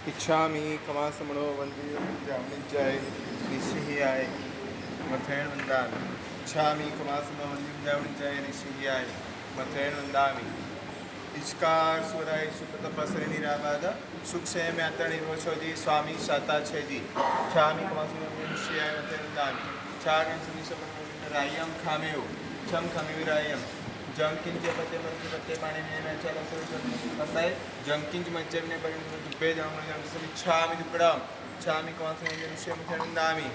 इच्छामि कमासमणो वन्दियो जामनिज्जाय निशिहियाय मथेण वन्दामि इच्छामि कमासमणो वन्दियो जामनिज्जाय निशिहियाय मथेण वन्दामि इश्कार सुराय सुप्रतपसरे निराबाद सुक्षय म्यात्र निरोचोजी स्वामी शाता छेजी इच्छामि कमासमणो वन्दियो निशिहियाय मथेण वन्दामि छागं सुनिशपन रायम खामेउ छम खमेविरायम जंकिंच पते मंत्र पते पाणी में नचल असुर पसाय जंकिंच मज्जर ने पर दुबे जाम जम इच्छामि दुपड़म इच्छामि कौन से विषय में ठंडामी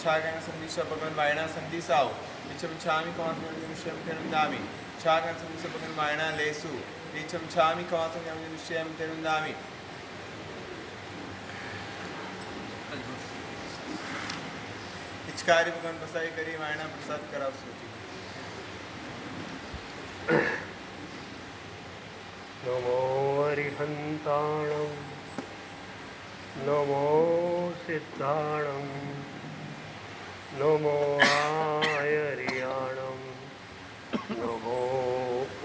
छागन संदेश भगवान वायना संदेशाओ इच्छामि कौन से विषय में ठंडामी छागन संदेश भगवान वायना लेसु इच्छामि कौन से विषय में ठंडामी इच्छकारी भगवान बसाई करी वायना प्रसाद कराव सोची नमो हरिहन्ताणं नमो सिद्धाणं नमो आयर्याणं नमो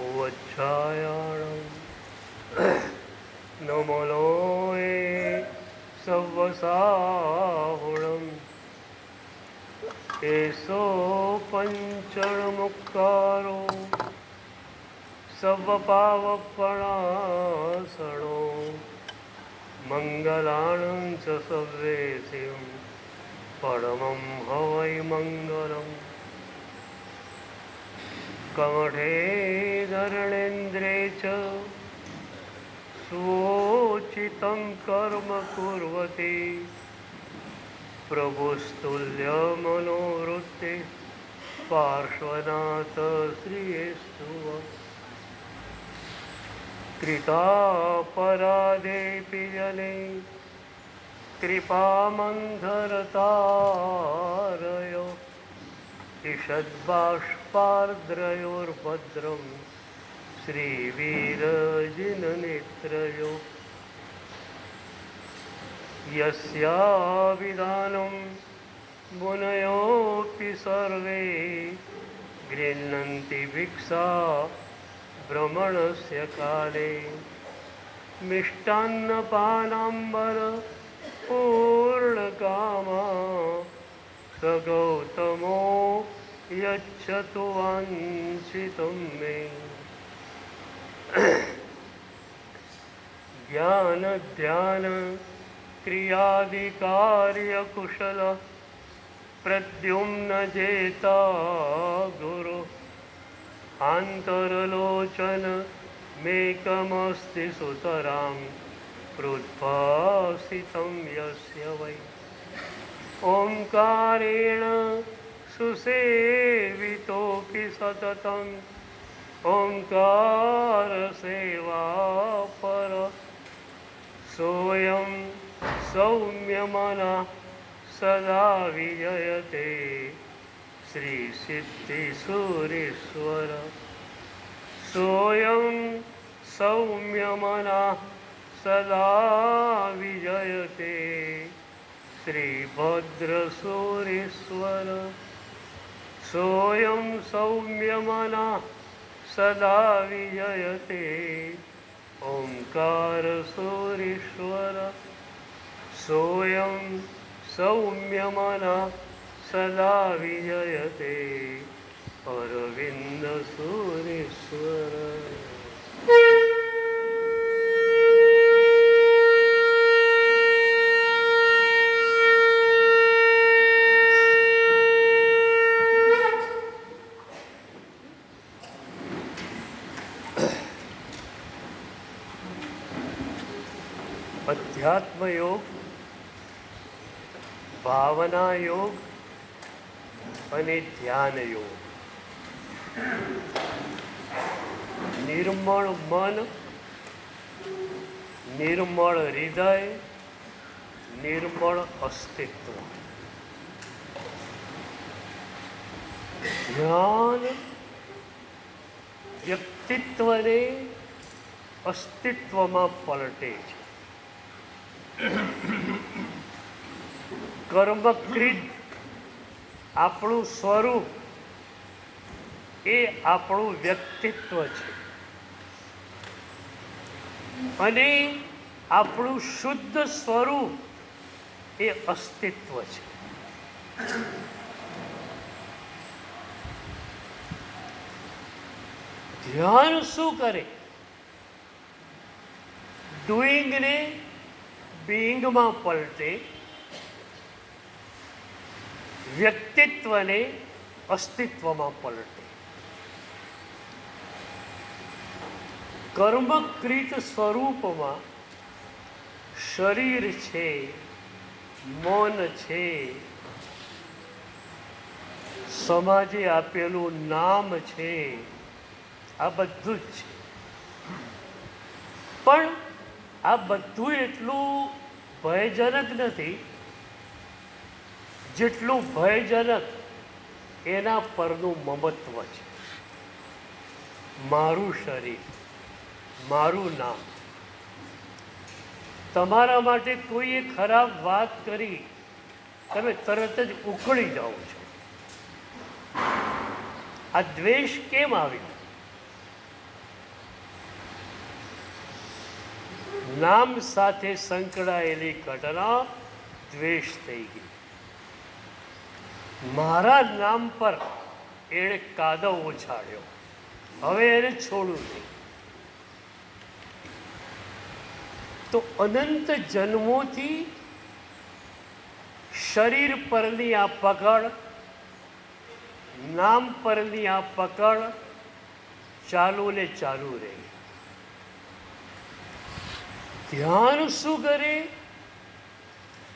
उवच्छायाणं नमो लोये सव्वसाहुणम् एसो पंचणमुक्तारो सर्वपावपणासनो मङ्गलानं च सर्वेसिं परमं हवै मङ्गलम् कमठे धरणेन्द्रे च स्वोचितं कर्म कुर्वति प्रभुस्तुल्यमनोवृत्ति पार्श्वनाथ श्रियेस्तु कृतापराधेऽपि जने कृपामन्धरतारयो ईषद्बाष्पार्द्रयोर्भद्रं श्रीवीरजिननेत्रयो यस्याविधानं मुनयोऽपि सर्वे गृह्णन्ति भिक्षा भ्रमणस्य काले मिष्टान्नपानाम्बर पूर्णकामा स गौतमो यच्छतु वाञ्छितं मे ज्ञानध्यान क्रियादिकार्यकुशल प्रद्युम्न जेता गुरु आन्तरलोचन मेकमस्ति सुतरां प्रोद्भासितं यस्य वै ओंकारेण सुसेवितोऽपि सततम् ओंकारसेवापर सोऽयं सौम्यमनः सदा विजयते श्रीसिद्धिसूरीश्वर सोऽयं सौम्यमनः सदा विजयते श्रीभद्रसूरीश्वर सोऽयं सौम्यमनः सदा विजयते ओंकारसूरीश्वर सोऽयं सौम्यमनः सदा विजयते अरविन्दसूरीश्वर अध्यात्म योग भावना योग અને ધ્યાન યોગ નિર્મળ મન નિર્મળ હૃદય નિર્મળ અસ્તિત્વ ધ્યાન વ્યક્તિત્વને અસ્તિત્વમાં પલટે છે કર્મકૃત આપણું સ્વરૂપ એ આપણું વ્યક્તિત્વ છે અને આપણું શુદ્ધ સ્વરૂપ એ અસ્તિત્વ છે. ધ્યાન શું કરે? ડુઈંગને બિઈંગમાં પલટે, વ્યક્તિત્વને અસ્તિત્વમાં પલટે. કર્મકૃત સ્વરૂપમાં શરીર છે, મન છે, સમાજે આપેલું નામ છે, આ બધું જ છે. પણ આ બધું એટલું ભયજનક નથી જેટલું ભયજનક એના પરનું મમત્વ છે. મારું શરીર, મારું નામ. તમારા માટે કોઈએ ખરાબ વાત કરી, તમે તરત જ ઉકળી જાઓ છો. આ દ્વેષ કેમ આવ્યો? નામ સાથે સંકળાયેલી ઘટના દ્વેષ થઈ ગઈ. મારા નામ પર એણે કાદવ ઉછાળ્યો, હવે એને છોડું નહીં. તો અનંત જન્મોથી શરીર પરની આ પકડ, નામ પરની આ પકડ ચાલુ ને ચાલુ રહી. ધ્યાન શું કરે?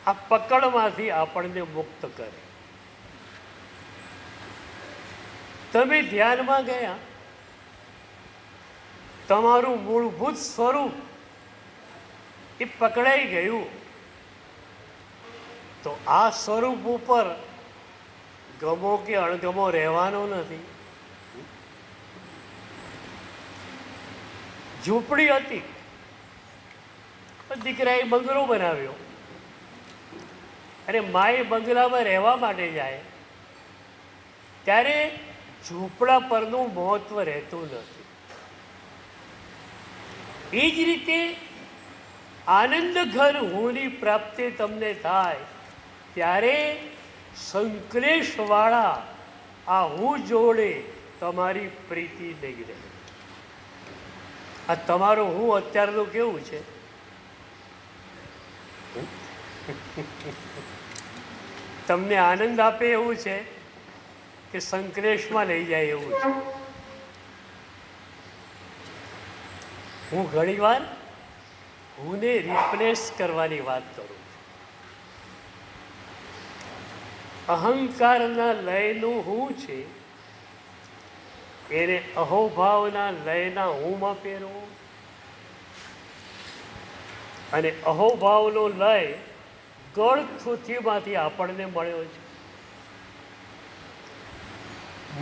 આ પકડમાંથી આપણને મુક્ત કરે. તમે ધ્યાનમાં ગયા, તમારું મૂળભૂત સ્વરૂપ એ પકડાઈ ગયું, તો આ સ્વરૂપ ઉપર ગમો કે અણગમો રહેવાનો નથી. ઝૂંપડી હતી, દીકરાએ બંગલો બનાવ્યો, અને માએ બંગલામાં રહેવા માટે જાય ત્યારે ઝૂંપડા પરનું મહત્વ રહેતું નથી. એ જ રીતે આનંદ ઘન હુંની પ્રાપ્તિ તમને થાય ત્યારે સંકલેશવાળા આ હું જોડે તમારી પ્રીતિ નહીં રહે. આ તમારું હું અત્યારનું કેવું છે? તમને આનંદ આપે એવું છે કે સંકલેશમાં લઈ જાય એવું છે? હું ઘણીવાર હુંને રિપ્લેસ કરવાની વાત કરું છું. અહંકારના લયનું હું છે એને અહોભાવના લયના હુંમાં પહેરવો, અને અહોભાવનો લય ગળ થૂથીમાંથી આપણને મળ્યો છે.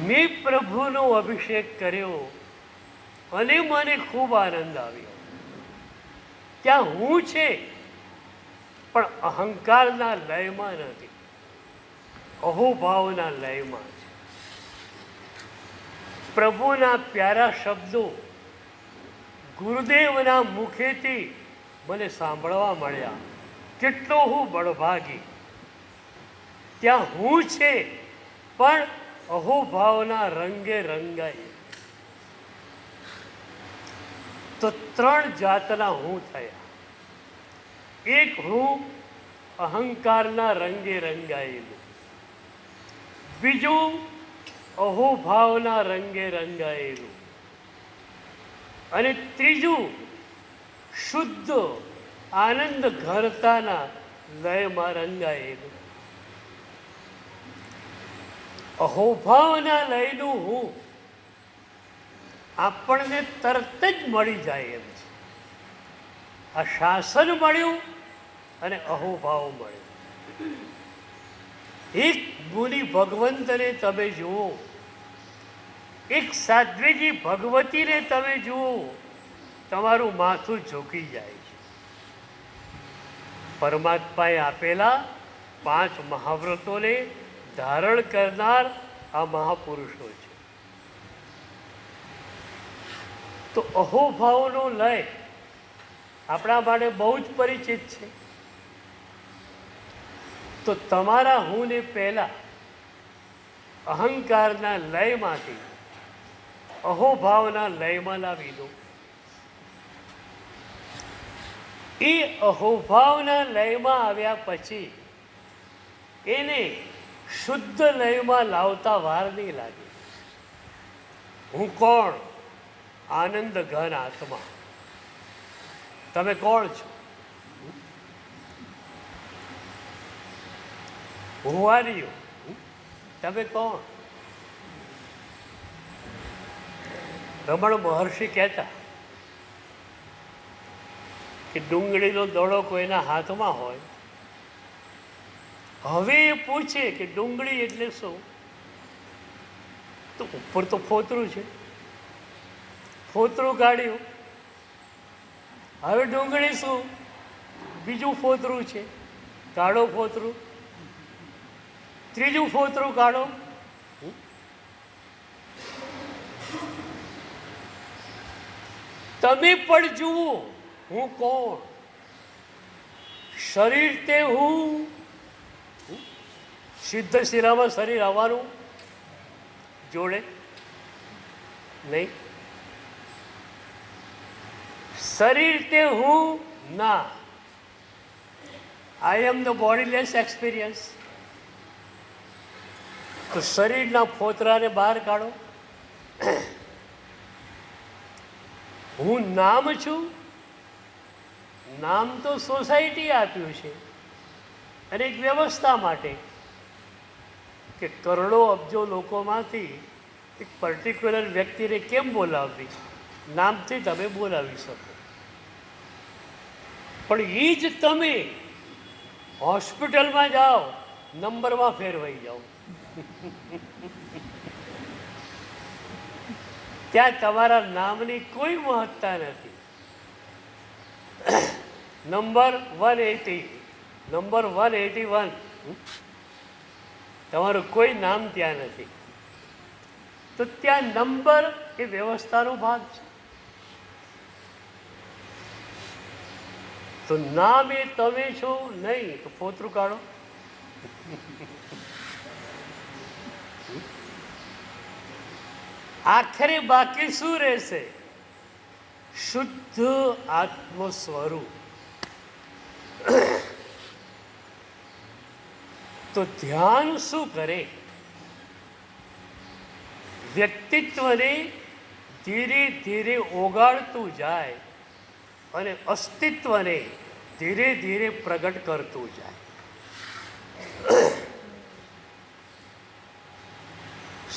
મેં પ્રભુનો અભિષેક કર્યો અને મને ખૂબ આનંદ આવ્યો. ત્યાં હું છે પણ અહંકારના લયમાં નથી, અહોભાવના લયમાં છે. પ્રભુના પ્યારા શબ્દો ગુરુદેવના મુખેથી મને સાંભળવા મળ્યા. કેટલો હું બળભાગી! ત્યાં હું છે પણ અહોભાવના રંગે રંગાઈ. તો ત્રણ જાતના હું થયા. એક હું અહંકારના રંગે રંગાયેલું, બીજું અહોભાવના રંગે રંગાયેલું, અને ત્રીજું શુદ્ધ આનંદ ઘરતાના લયમાં રંગાયેલું. અહોભાવના લયનું હું આપણને તરત જ મળી જાય એમ છે. આ શાસન મળ્યું અને અહોભાવ મળ્યો. એક મુનિ ભગવંતને તમે જુઓ, એક સાધ્વીજી ભગવતીને તમે જુઓ, તમારું માથું ઝૂકી જાય છે. પરમાત્માએ આપેલા 5 મહાવ્રતોને ધારણ કરનાર આ મહાપુરુષો છે. તો અહોભાવનો લય આપણા માટે બહુ જ પરિચિત છે. તો તમારા હું ને પહેલાં અહંકારના લયમાંથી અહોભાવના લયમાં લાવી દો. એ અહોભાવના લયમાં આવ્યા પછી એને શુદ્ધ લયમાં લાવતા વાર નહીં લાગે. હું કોણ? આનંદ ઘન આત્મા. તમે કોણ છો? Who are you? તમે કોણ? રમણ મહર્ષિ કહેતા કે ડુંગળીનો દડો કોઈના હાથમાં હોય, હવે એ પૂછે કે ડુંગળી એટલે શું, તો ઉપર તો ફોતરું છે, ફોતરું કાઢ્યું. હવે ડુંગળી શું? બીજું ફોતરું છે, કાઢો ફોતરું. ત્રીજું ફોતરું કાઢો. તમે પણ જુઓ હું કોણ. શરીર તે હું. સિદ્ધ શિરામાં શરીર આવવાનું જોડે નહીં. શરીર તે હું ના. આઈ એમ ધ બોડીલેસ એક્સપિરિયન્સ. તો શરીરના ફોતરાને બહાર કાઢો. હું નામ છું. નામ તો સોસાયટી આપ્યું છે અને એક વ્યવસ્થા માટે કે કરોડો અબજો લોકોમાંથી એક પર્ટિક્યુલર વ્યક્તિને કેમ બોલાવવી, નામથી તમે બોલાવી શકો. પણ એ જ તમે હોસ્પિટલમાં જાઓ, નંબરમાં ફેરવાઈ જાઓ. ત્યાં તમારા નામની કોઈ મહત્તા નથી. નંબર 180, નંબર 181, તમારું કોઈ નામ ત્યાં નથી. તો ત્યાં નંબર એ વ્યવસ્થાનો ભાગ છે. તો નામ એ તમે છો નહીં, તો ફોતરું કાઢો. આખરે બાકી શું રહેશે? શુદ્ધ આત્મ સ્વરૂપ. તો ધ્યાન શું કરે? વ્યક્તિત્વને ધીરે ધીરે ઓગાળતું જાય અને અસ્તિત્વને ધીરે ધીરે પ્રગટ કરતું જાય.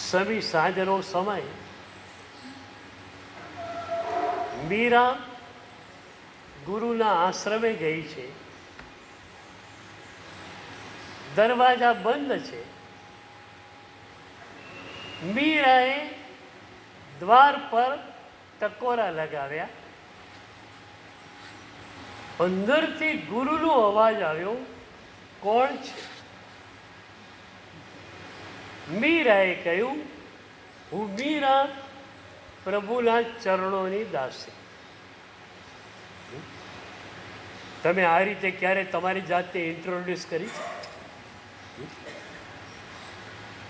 સમી સાંજનો સમય, મીરા ગુરુના આશ્રમે ગઈ છે. દરવાજા બંધ છે. મીરાએ દ્વાર પર ટકોરા લગાવ્યા. અંદરથી ગુરુનો અવાજ આવ્યો, કોણ છે? મીરાએ કહ્યું, હું મીરા, પ્રભુના ચરણોની દાસી. તમે આ રીતે ક્યારે તમારી જાતે ઇન્ટ્રોડ્યુસ કરી?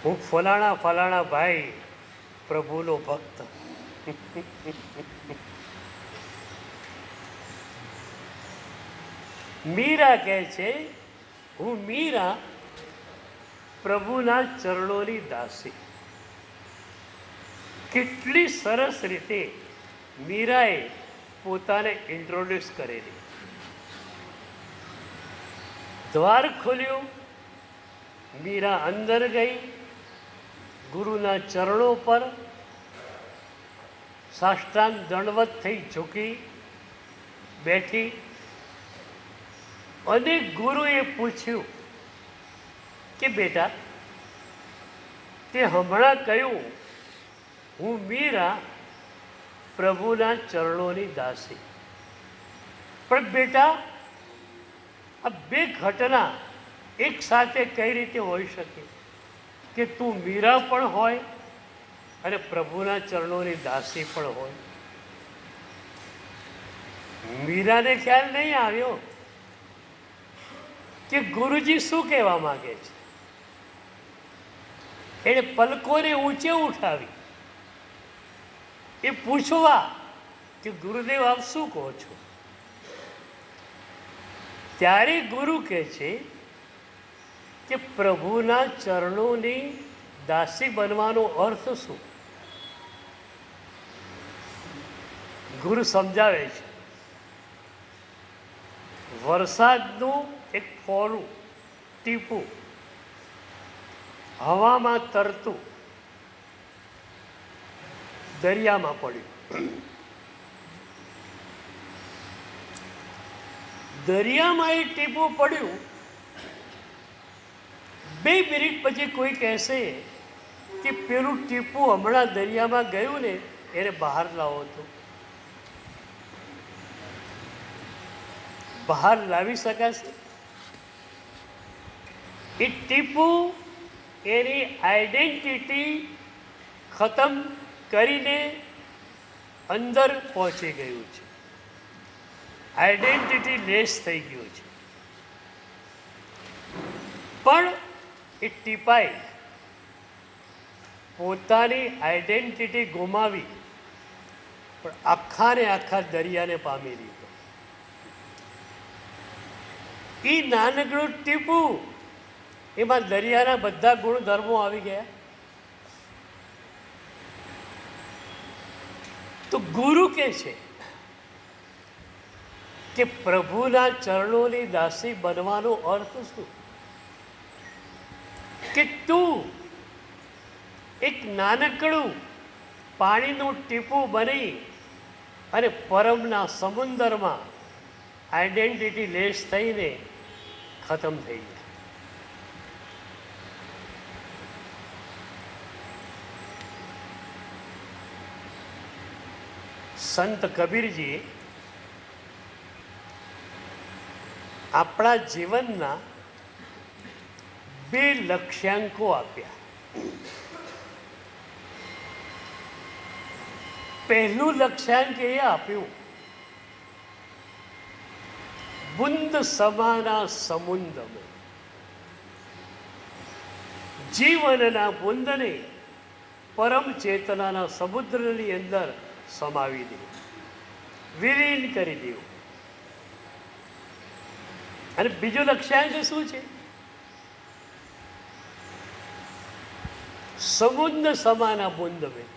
હું ફલાણા ફલાણા ભાઈ, પ્રભુનો ભક્ત. મીરા કહે છે, હું મીરા, પ્રભુના ચરણોની દાસી. કેટલી સરસ રીતે મીરાએ પોતાને ઇન્ટ્રોડ્યુસ કરેલી. દ્વાર ખોલ્યું, મીરા અંદર ગઈ, ગુરુના ચરણો પર સાષ્ટાંગ દંડવત થઈ ઝૂકી બેઠી. અને ગુરુએ પૂછ્યું કે બેટા, તે હમણાં કહ્યું હું મીરા, પ્રભુના ચરણોની દાસી. પણ બેટા, આ બે ઘટના એક સાથે કઈ રીતે હોઈ શકે કે તું મીરા પણ હોય અને પ્રભુના ચરણોની દાસી પણ હોય? મીરાને ખ્યાલ નહીં આવ્યો કે ગુરુજી શું કહેવા માંગે છે. એણે પલકોને ઊંચે ઉઠાવી એ પૂછવા કે ગુરુદેવ આપ શું કહો છો. ત્યારે ગુરુ કહે છે કે પ્રભુના ચરણોની દાસી બનવાનો અર્થ શું. ગુરુ સમજાવે છે, વરસાદનું એક ફોરું ટીપું હવામાં તરતું દરિયામાં પડ્યું. દરિયામાં એ ટીપું પડ્યું. 2 મિનિટ પછી કોઈ કહેશે કે પેલું ટીપું હમણાં દરિયામાં ગયું ને એને બહાર લાવો તો બહાર લાવી શકાશે. એ ટીપું એની આઈડેન્ટિટી ખતમ કરીને અંદર પહોંચી ગયું છે. આઈડેન્ટિટી લેસ થઈ ગયું છે. પણ એ ટીપાઈ પોતાની આઈડેન્ટિટી ગુમાવી પણ આખાને આખા દરિયાને પામી લીધો. એ નાનકડું ટીપું એમાં દરિયાના બધા ગુણધર્મો આવી ગયા. તો ગુરુ કહે છે કે પ્રભુના ચરણોની દાસી બનવાનો અર્થ શું. કે તું એક નાનકડું પાણીનું ટીપું બની અને પરમના સમુદ્રમાં આઈડેન્ટિટી લેસ થઈને ખતમ થઈ જાય. સંત કબીરજીએ આપણા જીવનના 2 લક્ષ્યાંકો આપ્યા. પહેલું લક્ષ્યાંક એ આપ્યું, બુંદ સમાના સમુદ્ર મેં. જીવનના બુંદને પરમ ચેતનાના સમુદ્રની અંદર સમાવી દેવું, વિલીન કરી દેવું. અને બીજું લક્ષ્યાંક શું છે? સમુદ્ર સમાના બુંદ મેં.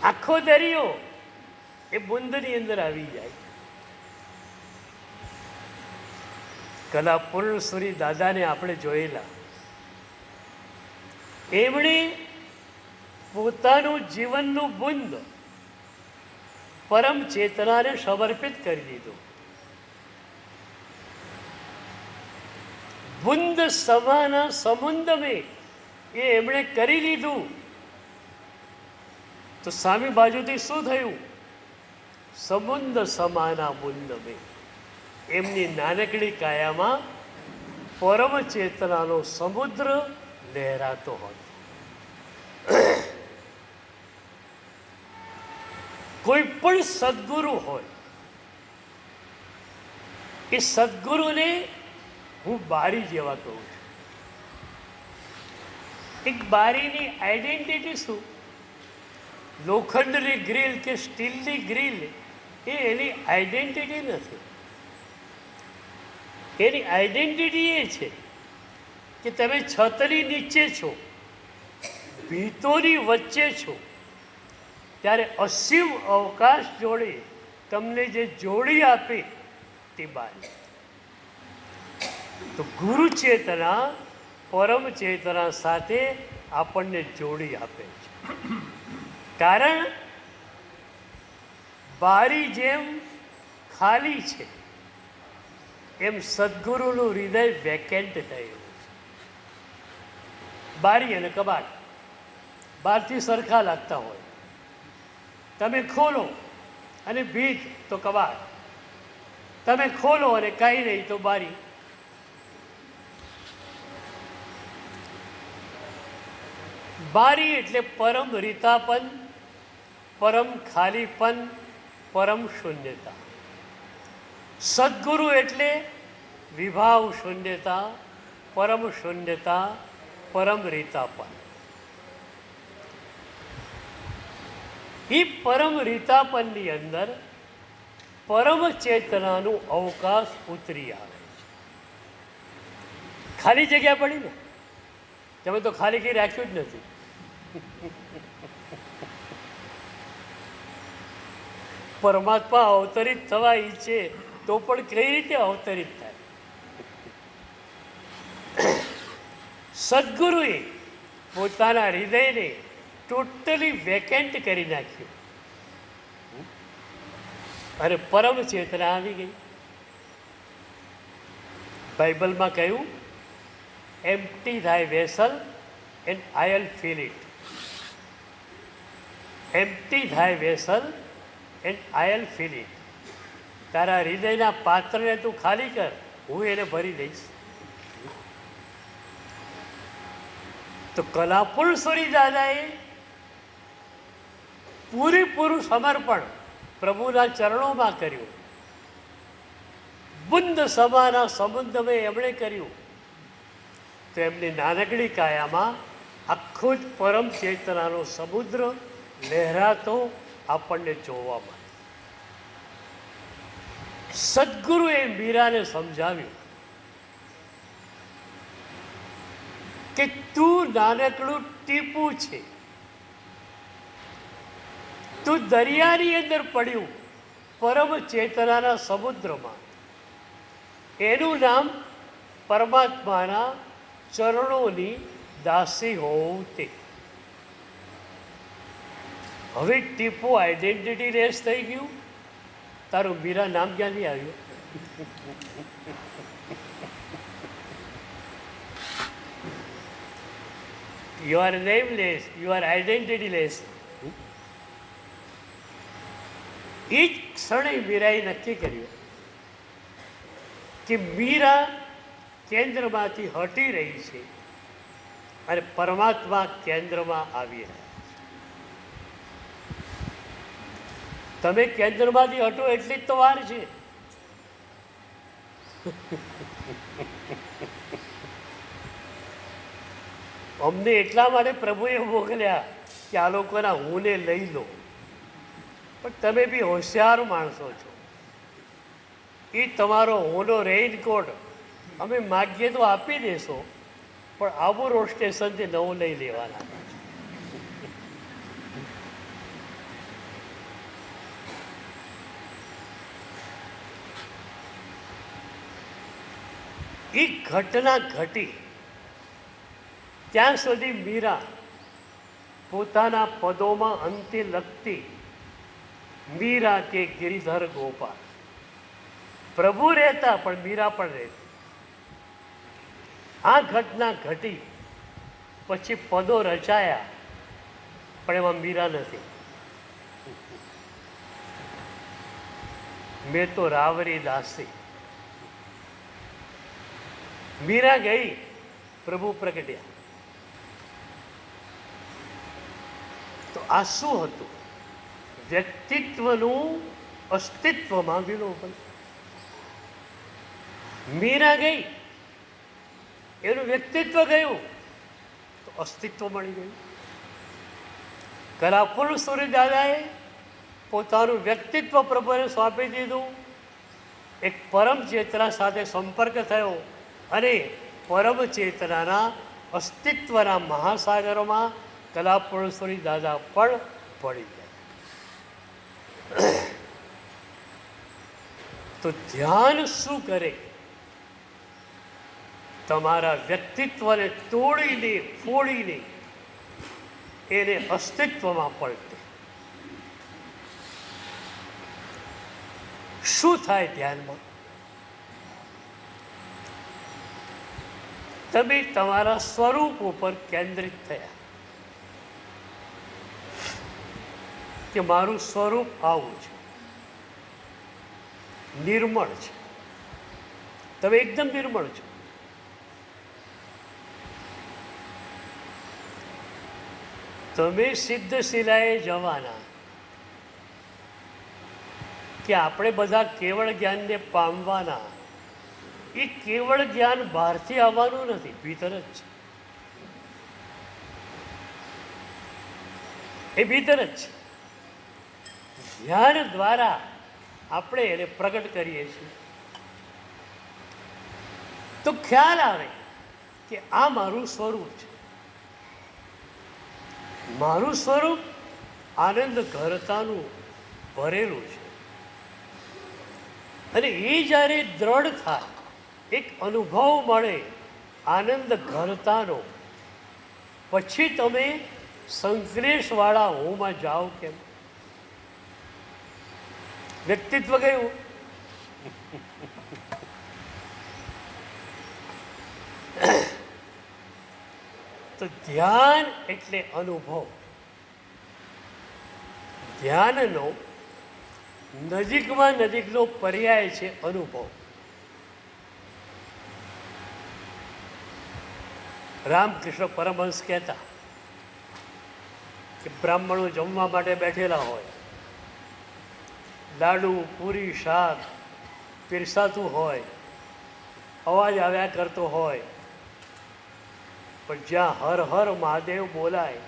આખો દરિયો એ બુંદની અંદર આવી જાય. કલા પૂર્ણેશ્વરી દાદાને આપણે જોયેલા. એમણે પોતાનું જીવનનું બુંદ પરમ ચેતનાને સમર્પિત કરી દીધું. બુંદ સમાના સમુદ્ર મેં એ એમણે કરી લીધું. તો સામી બાજુથી શું થયું? સમુદ્ર સમાના બુંદ મેં. એમની નાનકડી કાયામાં પરમ ચેતનાનો સમુદ્ર લહેરાતો હતો. કોઈ પણ સદગુરુ હોય, એ સદગુરુને હું બારી જેવા કહું છું. એક બારીની આઈડેન્ટિટી શું? લોખંડની ગ્રીલ કે સ્ટીલની ગ્રીલ એ એની આઈડેન્ટિટી નથી. એની આઈડેન્ટિટી એ છે કે તમે છતની નીચે છો, ભીતોની વચ્ચે છો, ત્યારે અસીમ અવકાશ જોડે તમને જે જોડી આપે તે બારી. તો ગુરુ ચેતના પરમ ચેતના સાથે આપણને જોડી આપે છે. કારણ બારી જેમ ખાલી છે એમ સદગુરુનું હૃદય વેકેન્ટ થયું છે. બારી અને કબાટ બહારથી સરખા લાગતા હોય. તમે ખોલો અને ભીત તો કબાટ, તમે ખોલો અને કાંઈ નહીં તો બારી. બારી એટલે પરમ રીતાપન, પરમ ખાલીપન, પરમ શૂન્યતા. સદગુરુ એટલે વિભાવ શૂન્યતા, પરમ શૂન્યતા, પરમ રીતાપન. એ પરમ રીતાપનની અંદર પરમ ચેતનાનું અવકાશ ઉતરી આવે છે. ખાલી જગ્યા પડી ને, તમે તો ખાલી કંઈ રાખ્યું જ નથી. પરમાત્મા અવતરિત થવા ઈચ્છે તો પણ કઈ રીતે અવતરિત થાય? સદગુરુએ પોતાના હૃદયને ટોટલી વેકેન્ટ કરી નાખ્યું અને પરમ ચેતના આવી ગઈ. બાઇબલમાં કહ્યું, empty thy vessel and I'll fill it. Empty thy vessel and I'll fill it. તારા હૃદયના પાત્રને તું ખાલી કર, હું એને ભરી દઈશ. તો કલાપુરુષોરી દાદાએ પૂરેપૂરું સમર્પણ પ્રભુના ચરણોમાં કર્યું. બુંદ સમાના સંબંધમાં એમણે કર્યું તો એમની નાનકડી કાયામાં આખો જ પરમ ચેતનાનો સમુદ્ર લહેરાતો આપણને જોવા મળે. સદગુરુએ મીરાને સમજાવ્યું કે તું નાનકડું ટીપું છે, તું દરિયાની અંદર પડ્યું પરમ ચેતનાના સમુદ્રમાં. એનું નામ પરમાત્માના ચરણોની દાસી હોવું તે. હવે ટીપુ આઈડેન્ટિટી લેસ થઈ ગયું. તારું મીરા નામ ક્યાંથી આવ્યું? You are nameless, you are identity less. એ જ ક્ષણે મીરાએ નક્કી કર્યું કે મીરા કેન્દ્રમાંથી હટી રહી છે અને પરમાત્મા કેન્દ્રમાં આવી રહ્યા છે. તમે કેન્દ્રમાંથી હટો એટલી જ તો વાર છે. અમને એટલા માટે પ્રભુએ મોકલ્યા કે આ લોકોના હુંને લઈ લો. પણ તમે બી હોશિયાર માણસો છો. એ તમારો હોનો રેઇનકોટ અમે માગીએ તો આપી દેશો, પણ આબુ રોડ સ્ટેશનથી નવું લઈ લેવાના. એ ઘટના ઘટી ત્યાં સુધી મીરા પોતાના પદોમાં અંતે લખતી, મીરા કે ગિરિધર ગોપાલ. પ્રભુ રહેતા પણ મીરા પણ રહેતી. આ ઘટના ઘટી પછી પદો રચાયા પણ એમાં મીરા નથી. મેં તો રાવરી દાસી. મીરા ગઈ, પ્રભુ પ્રગટ્યા. તો આ શું હતું? વ્યક્તિત્વનું અસ્તિત્વમાં વિલોપન. મીરા ગઈ, એનું વ્યક્તિત્વ ગયું તો અસ્તિત્વ મળી ગયું. કલાપુરુષોરી દાદાએ પોતાનું વ્યક્તિત્વ પ્રભુને સોંપી દીધું. એક પરમ ચેતના સાથે સંપર્ક થયો અને પરમ ચેતનાના અસ્તિત્વના મહાસાગરોમાં કલાપુરુષોરી દાદા પણ પડી ગયા. તો ધ્યાન શું કરે? તમારા વ્યક્તિત્વને તોડીને ફોડીને એને અસ્તિત્વમાં પલટે. શું થાય ધ્યાનમાં? તમે તમારા સ્વરૂપ ઉપર કેન્દ્રિત થયા કે મારું સ્વરૂપ આવું છે, નિર્મળ છે. તમે એકદમ નિર્મળ છો. તમે સિદ્ધ શિલાએ જવાના. કે આપણે બધા કેવળ જ્ઞાનને પામવાના. એ કેવળ જ્ઞાન બહારથી આવવાનું નથી, ભીતર જ છે. એ ભીતર જ છે. ધ્યાન દ્વારા આપણે એને પ્રગટ કરીએ છીએ તો ખ્યાલ આવે કે આ મારું સ્વરૂપ છે. મારું સ્વરૂપ આનંદ ઘરતાનું ભરેલું છે. અને એ જ્યારે દ્રઢ થાય, એક અનુભવ મળે આનંદ ઘરતાનો, પછી તમે સંશ્લેષવાળા હોમાં જાઓ કેમ? વ્યક્તિત્વ ગયું. તો ધ્યાન એટલે અનુભવ. ધ્યાનનો નજીકમાં નજીકનો પર્યાય છે અનુભવ. રામકૃષ્ણ પરમહંસ કહેતા કે બ્રાહ્મણો જમવા માટે બેઠેલા હોય, લાડુ પૂરી શાક પીરસાતું હોય, અવાજ આવ્યા કરતો હોય, પણ જ્યાં હર હર મહાદેવ બોલાય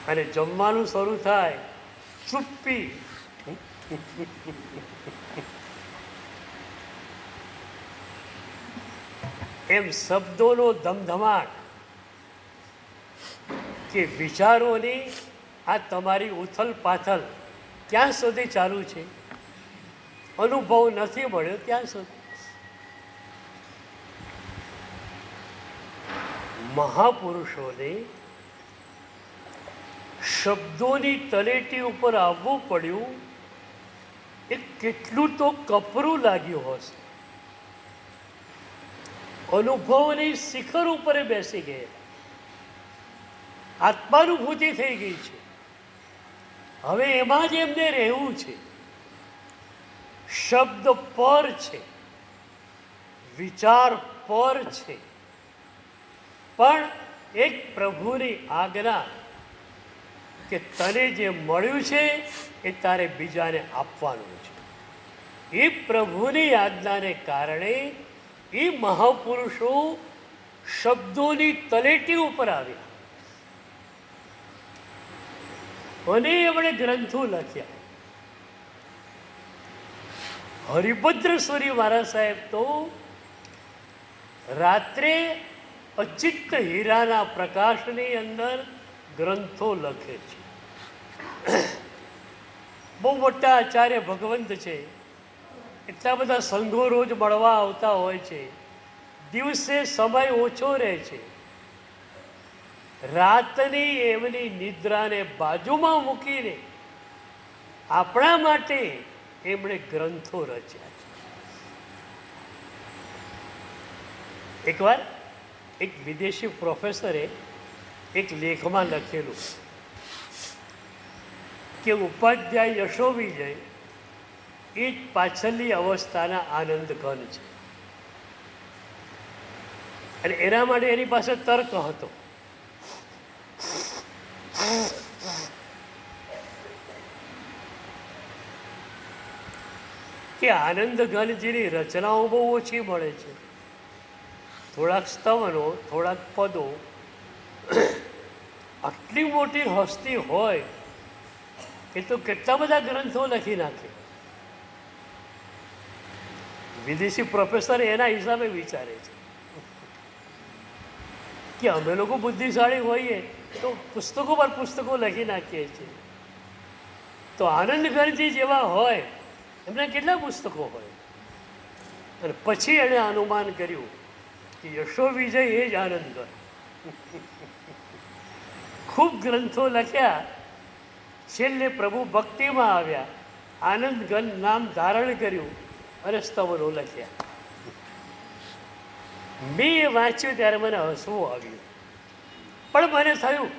અને જમવાનું શરૂ થાય, ચુપ્પી. એમ શબ્દોનો ધમધમાટ કે વિચારોની આ તમારી ઉથલ પાથલ ક્યાં સુધી ચાલુ છે? અનુભવ નથી મળ્યો ત્યાં સુધી. મહાપુરુષોને શબ્દોની તલેટી ઉપર આવવું પડ્યું, એ કેટલું તો કપરું લાગ્યું હશે. અનુભવની શિખર ઉપર બેસી ગયા, આત્માનુભૂતિ થઈ ગઈ છે. હવે એમાં જ એમને રહેવું છે. શબ્દ પર છે, વિચાર પર છે, પણ એક પ્રભુની આજ્ઞા કે તને જે મળ્યું છે એ તારે બીજાને આપવાનું છે. એ પ્રભુની આજ્ઞાને કારણે એ મહાપુરુષો શબ્દોની તલેટી ઉપર આવ્યા અને એમણે ગ્રંથો લખ્યા. હરિભદ્ર સૂરી મહારાજ સાહેબ તો રાત્રે અચિત્ત હીરાના પ્રકાશની અંદર ગ્રંથો લખે છે. બહુ મોટા આચાર્ય ભગવંત છે. એટલા બધા સંઘો રોજ મળવા આવતા હોય છે. દિવસે સમય ઓછો રહે છે. રાતની એમની નિદ્રાને બાજુમાં મૂકીને આપણા માટે એમણે ગ્રંથો રચ્યા છે. એકવાર એક વિદેશી પ્રોફેસરે એક લેખમાં લખેલું કે ઉપાધ્યાય યશો વિજય એ જ પાછળની અવસ્થાના આનંદ ઘન છે. અને એના માટે એની પાસે તર્ક હતો. કે આનંદ ઘનજીની રચનાઓ બહુ ઓછી મળે છે. થોડાક સ્તવનો, થોડાક પદો. આટલી મોટી હસ્તી હોય એ તો કેટલા બધા ગ્રંથો લખી નાખે. વિદેશી પ્રોફેસર એના હિસાબે વિચારે છે કે અમે લોકો બુદ્ધિશાળી હોઈએ તો પુસ્તકો પર પુસ્તકો લખી નાખીએ છીએ. તો આનંદ ઘનજી જેવા હોય એમના કેટલા પુસ્તકો હોય. અને પછી એણે અનુમાન કર્યું કે યશો વિજય એ જ આનંદ ઘન. ખૂબ ગ્રંથો લખ્યા, છેલ્લે પ્રભુ ભક્તિમાં આવ્યા, આનંદ ઘન નામ ધારણ કર્યું અને સ્તવનો લખ્યા. મેં એ વાંચ્યું ત્યારે મને હસવું આવ્યું. પણ મને થયું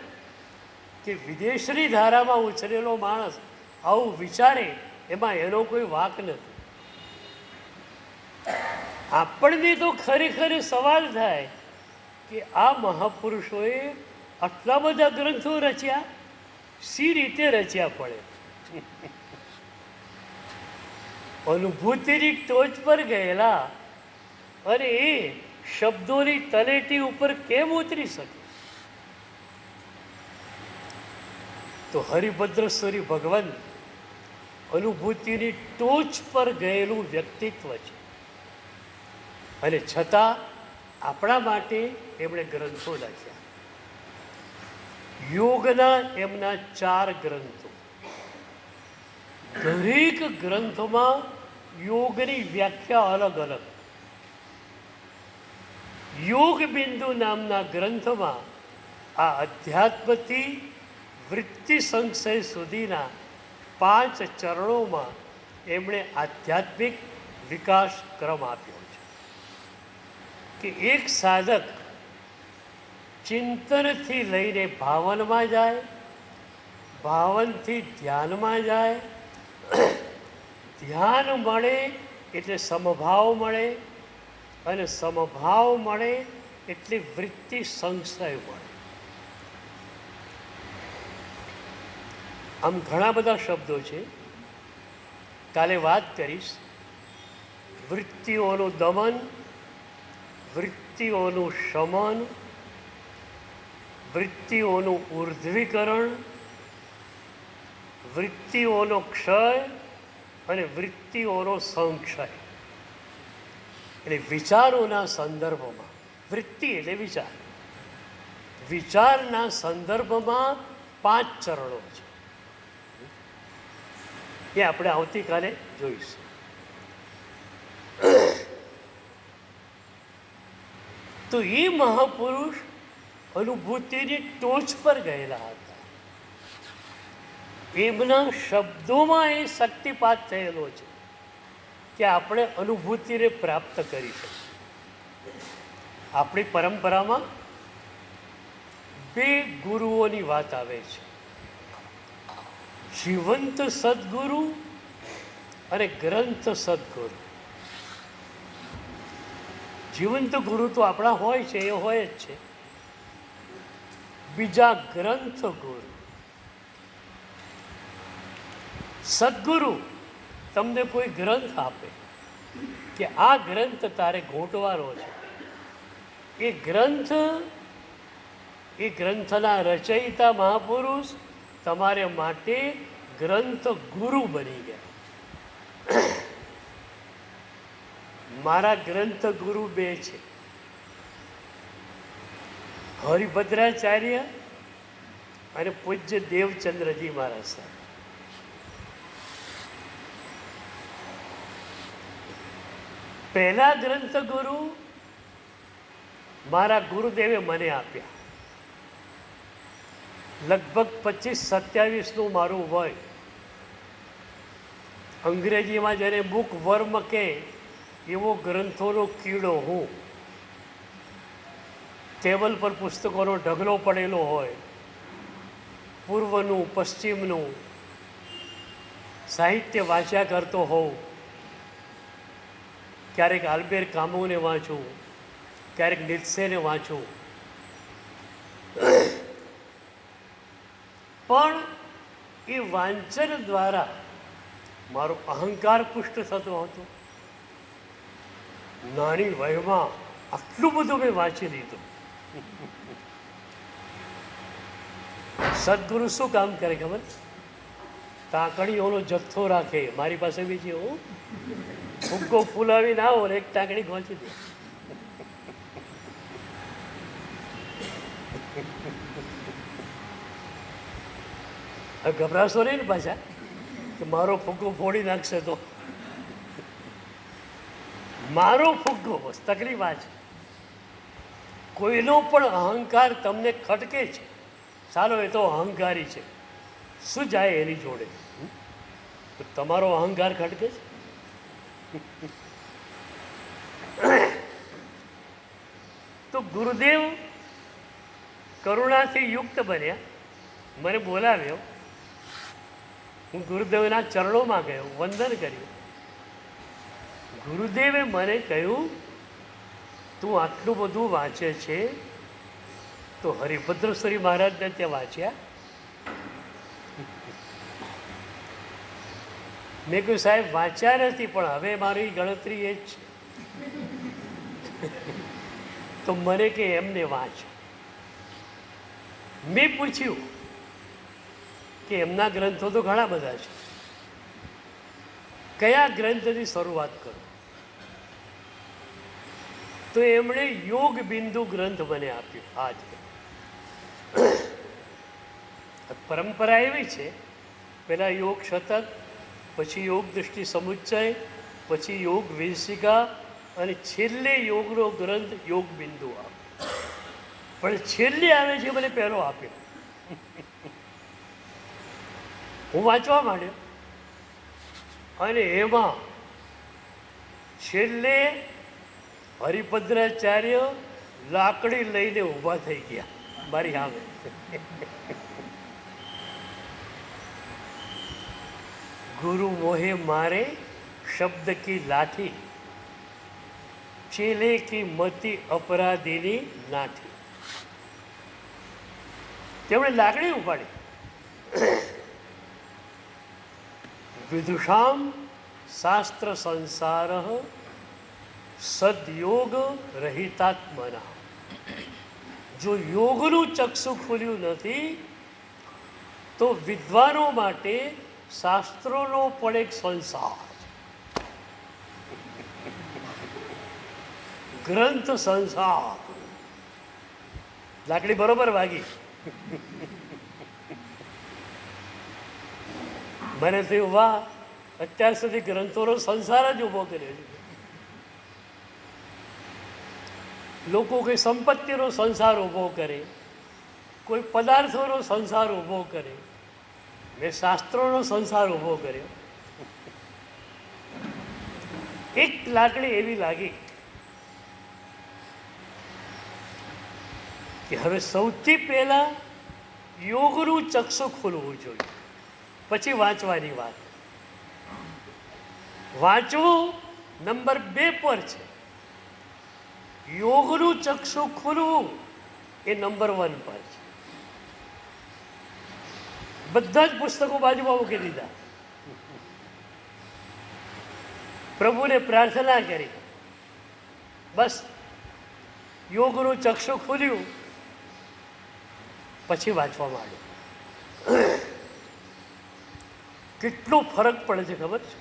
કે વિદેશની ધારામાં ઉછરેલો માણસ આવું વિચારે એમાં એનો કોઈ વાંક નથી. આપણને તો ખરેખર સવાલ થાય કે આ મહાપુરુષોએ આટલા બધા ગ્રંથો રચ્યા, સી રીતે રચ્યા પડે? અનુભૂતિની ટોચ પર ગયેલા અને એ શબ્દોની તલેટી ઉપર કેમ ઉતરી શકે? તો હરિભદ્રેશ્વરી ભગવાન અનુભૂતિની ટોચ પર ગયેલું વ્યક્તિત્વ છે, અને છતાં આપણા માટે એમણે ગ્રંથો લખ્યા. યોગના એમના 4 ગ્રંથો. દરેક ગ્રંથમાં યોગની વ્યાખ્યા અલગ અલગ. યોગ બિંદુ નામના ગ્રંથમાં આ અધ્યાત્મથી વૃત્તિ સંશય સુધીના 5 ચરણોમાં એમણે આધ્યાત્મિક વિકાસ ક્રમ આપ્યો છે કે એક સાધક ચિંતનથી લઈને ભાવનમાં જાય, ભાવનથી ધ્યાનમાં જાય, ધ્યાન મળે એટલે સમભાવ મળે, અને સમભાવ મળે એટલે વૃત્તિ સંશય મળે. આમ ઘણા બધા શબ્દો છે, કાલે વાત કરીશ. વૃત્તિઓનું દમન, વૃત્તિઓનું શમન, વૃત્તિઓનું ઉર્ધ્વીકરણ, વૃત્તિઓનો ક્ષય અને વૃત્તિઓનો સંક્ષય. એટલે વિચારોના સંદર્ભમાં વૃત્તિ એટલે વિચાર, વિચારના સંદર્ભમાં 5 ચરણો છે. એ આપણે આવતીકાલે જોઈશું. તો એ મહાપુરુષ અનુભૂતિની ટોચ પર ગયેલા હતા. એમના શબ્દોમાં એ શક્તિપાત થયેલો છે કે આપણે અનુભૂતિને પ્રાપ્ત કરી શકીએ. આપણી પરંપરામાં 2 ગુરુઓની વાત આવે છે, જીવંત સદગુરુ અને ગ્રંથ સદગુરુ. જીવંત ગુરુ તો આપણા હોય છે, એ હોય જ છે. બીજા ગ્રંથ ગુરુ. સદગુરુ તમને કોઈ ગ્રંથ આપે કે આ ગ્રંથ તારે ઘોંટવાનો છે. એ ગ્રંથના રચયિતા મહાપુરુષ તમારે માટે ગ્રંથ ગુરુ બની ગયા. મારા ગ્રંથ ગુરુ 2 છે, હરિભદ્રાચાર્ય અને પૂજ્ય દેવચંદ્રજી મહારાજ સાહેબ. પહેલા ગ્રંથ ગુરુ મારા ગુરુદેવે મને આપ્યા. લગભગ 25-27નું મારું વય. અંગ્રેજીમાં જેને બુક વર્મ કહે એવો ગ્રંથોનો કીડો હું. ટેબલ પર પુસ્તકોનો ઢગલો પડેલો હોય, પૂર્વનું પશ્ચિમનું સાહિત્ય વાંચ્યા કરતો હોઉં. ક્યારેક આલ્બેર કામુને વાંચું, ક્યારેક નિત્સેને વાંચું. પણ એ વાંચન દ્વારા મારો અહંકાર પુષ્ટ થતો હતો. નાની વયમાં આટલું બધું મેં વાંચી લીધું. સદગુરુ શું કામ કરે ખબર? તાકણીઓનો જથ્થો રાખે. મારી પાસે બીજી હું ફુગ્ગો ફૂલાવી ના આવો ને એક ટાંકણી વાંચી દે. ગભરાશો નહીં ને પાછા કે મારો ફુગ્ગો ફોડી નાખશે તો. મારો ફુગ્ગો બસ તકલીફ આ છે. કોઈનો પણ અહંકાર તમને ખટકે છે, ચાલો એ તો અહંકારી છે, શું જાય એની જોડે? તો તમારો અહંકાર ખટકે છે. તો ગુરુદેવ કરુણાથી યુક્ત બન્યા, મને બોલાવ્યો. હું ગુરુદેવના ચરણોમાં ગયો, વંદન કર્યું. ગુરુદેવે મને કહ્યું, તું આટલું બધું વાંચે છે તો હરિભદ્રેશ્વરી મહારાજને ત્યાં વાંચ્યા? મેં કહ્યું સાહેબ વાંચ્યા નથી, પણ હવે મારી ગણતરી એ જ છે. તો મને કે એમને વાંચ. મેં પૂછ્યું કે એમના ગ્રંથો તો ઘણા બધા છે, કયા ગ્રંથની શરૂઆત કરું? તો એમણે યોગ બિંદુ ગ્રંથ મને આપ્યો. આ જ પરંપરા એવી છે, પહેલાં યોગ શતક, પછી યોગ દૃષ્ટિ સમુચ્ચય, પછી યોગ વિંશિકા, અને છેલ્લે યોગનો ગ્રંથ યોગ બિંદુ આવે. પણ છેલ્લે આવે છે મને પહેલો આપ્યો. હું વાંચવા માંડ્યો અને એમાં છેલ્લે હરિભદ્રાચાર્ય લાકડી લઈને ઊભા થઈ ગયા મારી સામે. ગુરુ મોહે મારે શબ્દ કી લાઠી, ચેલે કી મતિ અપરાધીની નાઠી. તેમણે લાકડી ઉપાડી. વિદુષામ શાસ્ત્ર સંસાર સદયોગ રહિતાત્મના. જો યોગનું ચક્ષુ ખુલ્યું નથી તો વિદ્વાનો માટે શાસ્ત્રોનો પણ એક સંસાર, ગ્રંથ સંસાર. લાકડી બરોબર વાગી. મને થયું વાહ, અત્યાર સુધી ગ્રંથોનો સંસાર જ ઊભો કર્યો છે. લોકો કોઈ સંપત્તિનો સંસાર ઊભો કરે, કોઈ પદાર્થોનો સંસાર ઊભો કરે, મેં શાસ્ત્રોનો સંસાર ઊભો કર્યો. એક લાકડી એવી લાગી કે હવે સૌથી પહેલાં યોગનું ચક્ષુ ખુલવું જોઈએ, પછી વાંચવાની વાત. વાંચવું નંબર 2 પર છે, યોગનું ચક્ષુ ખુલવું એ નંબર 1 પર છે. બધા જ પુસ્તકો બાજુમાં મૂકી દીધા. પ્રભુને પ્રાર્થના કરી, બસ યોગનું ચક્ષુ ખુલ્યું, પછી વાંચવા માંડ્યું. કેટલો ફરક પડે છે ખબર છે?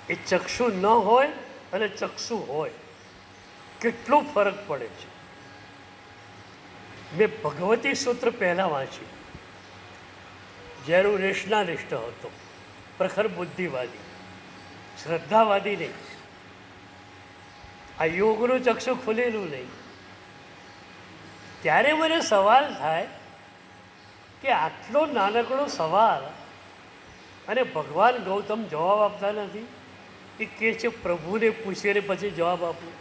એ ચક્ષુ ન હોય અને ચક્ષુ હોય, કેટલો ફરક પડે છે. મેં ભગવતી સૂત્ર પહેલાં વાંચ્યું જ્યારે હું રેશનાલિસ્ટ હતો, પ્રખર બુદ્ધિવાદી, શ્રદ્ધાવાદી નહીં. આ યોગનું ચક્ષુ ખુલેલું નહીં. ત્યારે મને સવાલ થાય કે આટલો નાનકડો સવાલ અને ભગવાન ગૌતમ જવાબ આપતા નથી. એ કહે છે પ્રભુને પૂછીને પછી જવાબ આપું.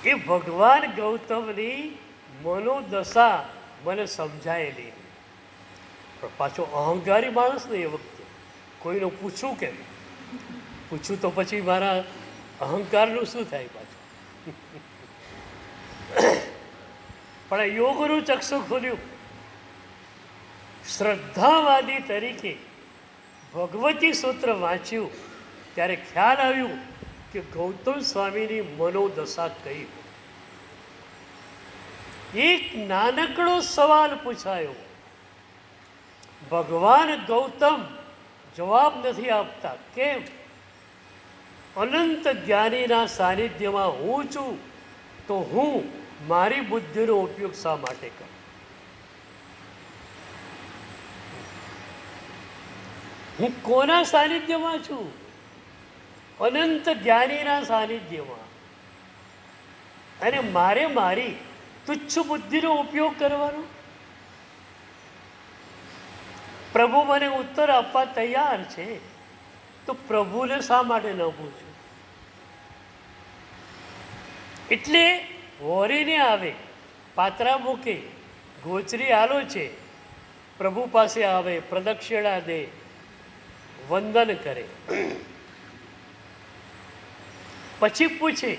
એ ભગવાન ગૌતમની મનોદશા મને સમજાયેલી. પણ પાછો અહંકારી માણસ ને એ વખતે કોઈનું પૂછું કેમ? પૂછું તો પછી મારા અહંકારનું શું થાય પાછું? પણ આ યોગનું ચક્ષુ ખોલ્યું. શ્રદ્ધાવાદી તરીકે ભગવતી સૂત્ર વાંચ્યું ત્યારે ખ્યાલ આવ્યું કે ગૌતમ સ્વામીની મનોદશા કઈ. એક નાનકડો સવાલ પૂછાયો, ભગવાન ગૌતમ જવાબ નથી આપતા. કેમ? અનંત જ્ઞાનીના સાનિધ્યમાં હું છું તો હું મારી બુદ્ધિનો ઉપયોગ શા માટે કરું? હું કોના સાનિધ્યમાં છું? અનંત જ્ઞાનીના સાનિધ્યમાં. અને મારે મારી તુચ્છ બુદ્ધિનો ઉપયોગ કરવાનો? પ્રભુ મને ઉત્તર આપવા તૈયાર છે તો પ્રભુને શા માટે ન પૂછું? એટલે વોરીને આવે, પાત્રા મૂકે, ગોચરી આલો છે, પ્રભુ પાસે આવે, પ્રદક્ષિણા દે, વંદન કરે, પછી પૂછે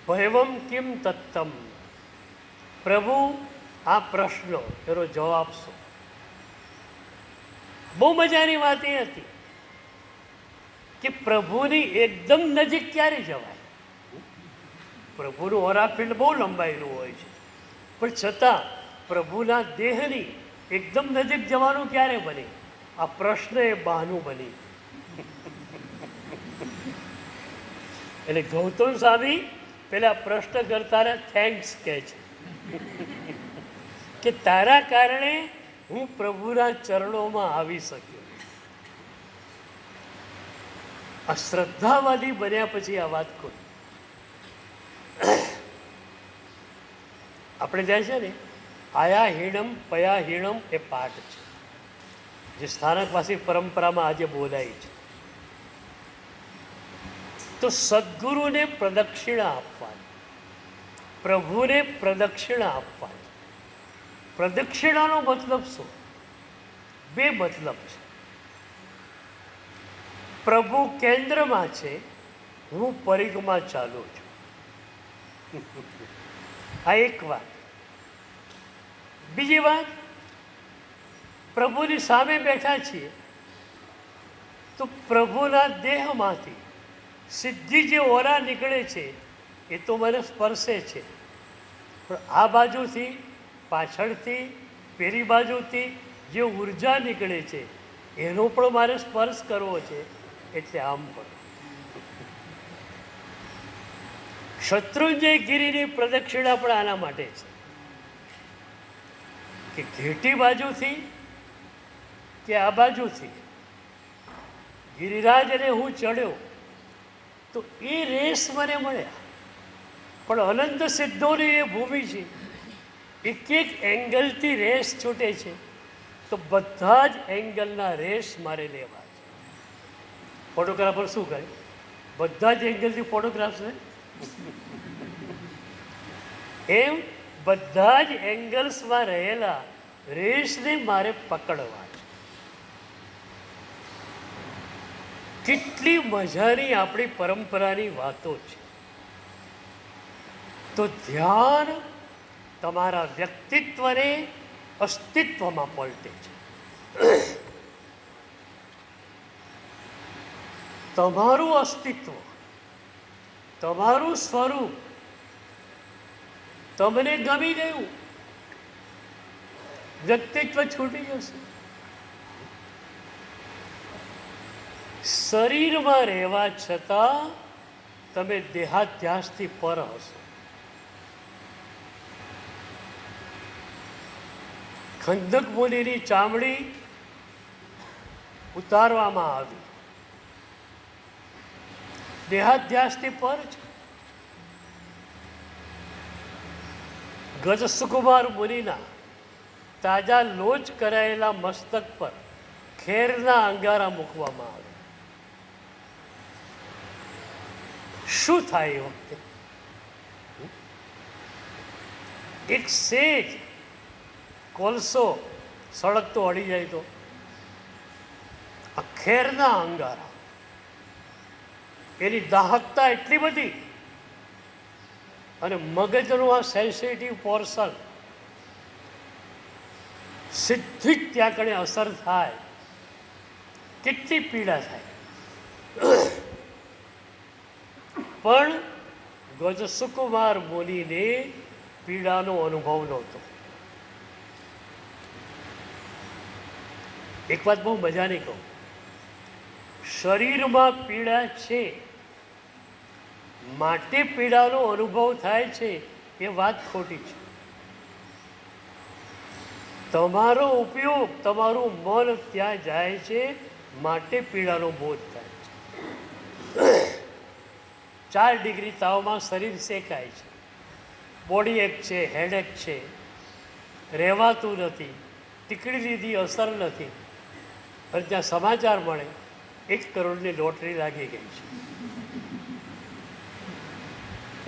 ભૈવમ કિમ તત્તમ, પ્રભુ આ પ્રશ્નો એનો જવાબ શું? બહુ મજાની વાત એ હતી કે પ્રભુની એકદમ નજીક ક્યારે જવાય? પ્રભુનું ઓરાફિલ્ડ બહુ લંબાયેલું હોય છે, પણ છતાં પ્રભુના દેહની એકદમ નજીક જવાનું ક્યારે બને? આ પ્રશ્ન એ બહાનું બની. એટલે ગૌતમ સ્વામી પેલા પ્રશ્ન કરતાને થેન્ક્સ કહે છે કે તારા કારણે હું પ્રભુના ચરણોમાં આવી શક્યો. આ શ્રદ્ધાવાદી બન્યા પછી આ વાત કોઈ આપણે જાય છે ને, આયા હીણમ પયા હીણમ એ પાઠ છે જે સ્થાનકવાસી પરંપરામાં આજે બોલાય છે. તો સદગુરુને પ્રદક્ષિણા આપવાની, પ્રભુને પ્રદક્ષિણા આપવાની. પ્રદક્ષિણાનો મતલબ શું? બે મતલબ છે. પ્રભુ કેન્દ્રમાં છે, હું પરિઘમાં ચાલુ છું. આ એક વાત. બીજી વાત, પ્રભુની સામે બેઠા છીએ તો પ્રભુના દેહમાંથી સીધી જે ઓરા નીકળે છે એ તો મને સ્પર્શે છે, પણ આ બાજુથી, પાછળથી, પેલી બાજુથી જે ઉર્જા નીકળે છે એનો પણ મારે સ્પર્શ કરવો છે. એટલે આમ પણ શત્રુંજય ગિરિની પ્રદક્ષિણા પણ આના માટે છે કે ઘેટી બાજુથી કે આ બાજુથી ગિરિરાજ અને હું ચડ્યો તો એ રેસ મને મળ્યા. પણ અનંત સિદ્ધોની એ ભૂમિ છે, એક એક એંગલથી રેસ છૂટે છે, તો બધા જ એંગલના રેસ મારે લેવા છે. ફોટોગ્રાફર શું કરે? બધા જ એંગલથી ફોટોગ્રાફ્સ લે. એમ બધા જ એંગલ્સમાં રહેલા રેસને મારે પકડવા છે. કેટલી મજાની આપણી પરંપરાની વાતો છે. તો ધ્યાન તમારા વ્યક્તિત્વને અસ્તિત્વમાં પલટે છે. તમારું અસ્તિત્વ, તમારું સ્વરૂપ તમને ગમી ગયું, વ્યક્તિત્વ છૂટી જશે. શરીરમાં રહેવા છતાં તમે દેહાધ્યાસથી પર હશો. ખંદક મુનિની ચામડી ઉતારવામાં આવી, દેહાધ્યાસથી પર છે. ગજસુકુમાર મુનિના તાજા લોચ કરાયેલા મસ્તક પર ખેરના અંગારા મૂકવામાં આવે. શું થાય એ વખતે? એક સેજ કોલસો સળગતો અડી જાય તો આ ખેરના અંગારા, એની દાહકતા એટલી બધી, અને મગજનું આ સેન્સિટિવ પોર્શન સીધી જ ત્યાં કણે અસર થાય, કેટલી પીડા થાય. પણ ગજસુકુમાર મુનિને પીડાનો અનુભવ નહોતો. એક વાત બહુ મજાની કહું, શરીરમાં પીડા છે માટે પીડાનો અનુભવ થાય છે એ વાત ખોટી છે. તમારો ઉપયોગ, તમારું મન ત્યાં જાય છે માટે પીડાનો બોધ થાય છે. 4 ડિગ્રી તાવમાં શરીર શેકાય છે, બોડી એક છે, હેડેક છે, રહેવાતું નથી, ટીકડી લીધી અસર નથી, અને ત્યાં સમાચાર મળે 1 કરોડની લોટરી લાગી ગઈ છે.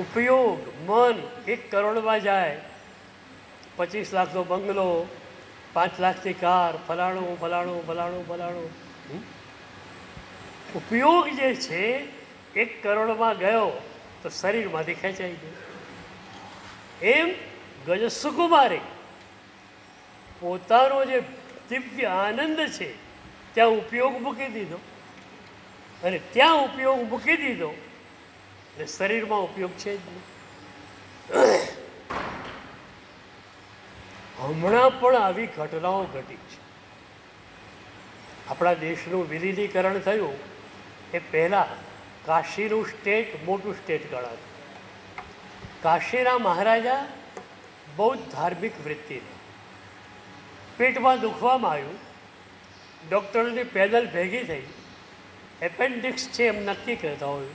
ઉપયોગ મન 1 કરોડમાં જાય, 25 લાખનો બંગલો, 5 લાખની કાર, ફલાણું ફલાણું ફલાણું ફલાણું. ઉપયોગ જે છે 1 કરોડમાં ગયો તો શરીરમાંથી ખેંચાઈ ગયો. એમ ગજસુકુમારે પોતાનો જે દિવ્ય આનંદ છે ત્યાં ઉપયોગ મૂકી દીધો, અને ત્યાં ઉપયોગ મૂકી દીધો એટલે શરીરમાં ઉપયોગ છે જ નહીં. હમણાં પણ આવી ઘટનાઓ ઘટી છે. આપણા દેશનું વિલીનીકરણ થયું એ પહેલાં કાશીનું સ્ટેટ મોટું સ્ટેટ ગણાતું. કાશીના મહારાજા બહુ જ ધાર્મિક વૃત્તિના. પેટમાં દુખવામાં આવ્યું, ડૉક્ટરોની પેનલ ભેગી થઈ, એપેન્ડિક્સ છે એમ નક્કી કરતા હોય.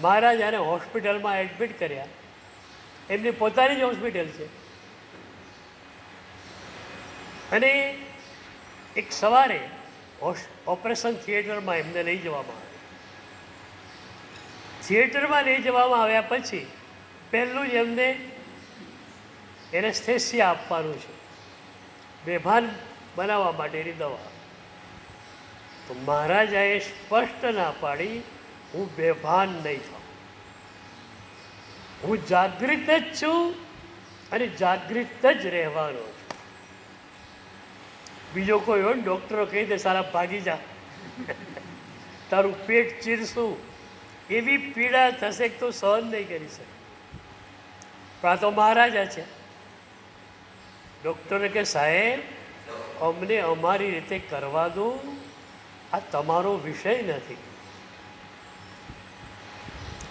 મહારાજાને હોસ્પિટલમાં એડમિટ કર્યા, એમની પોતાની જ હોસ્પિટલ છે. અને એક સવારે ઓપરેશન થિયેટરમાં એમને લઈ જવામાં આવે. થિયેટરમાં લઈ જવામાં આવ્યા પછી પહેલું જ એમને એનેસ્થેસિયા આપવાનું છે, બેભાન બનાવવા માટેની દવા. તો મહારાજાએ સ્પષ્ટ ના પાડી, હું બેભાન નહીં થાઉં, હું જાગૃત જ છું અને જાગૃત જ રહેવાનો છું. બીજો કોઈ હોય ને ડૉક્ટરો કહી દે સારા ભાગી જા, તારું પેટ ચીરશું, એવી પીડા થશે કે તું સહન નહીં કરી શકે. પણ આ તો મહારાજા છે. ડૉક્ટરે કે સાહેબ અમને અમારી રીતે કરવા દો, આ તમારો વિષય નથી.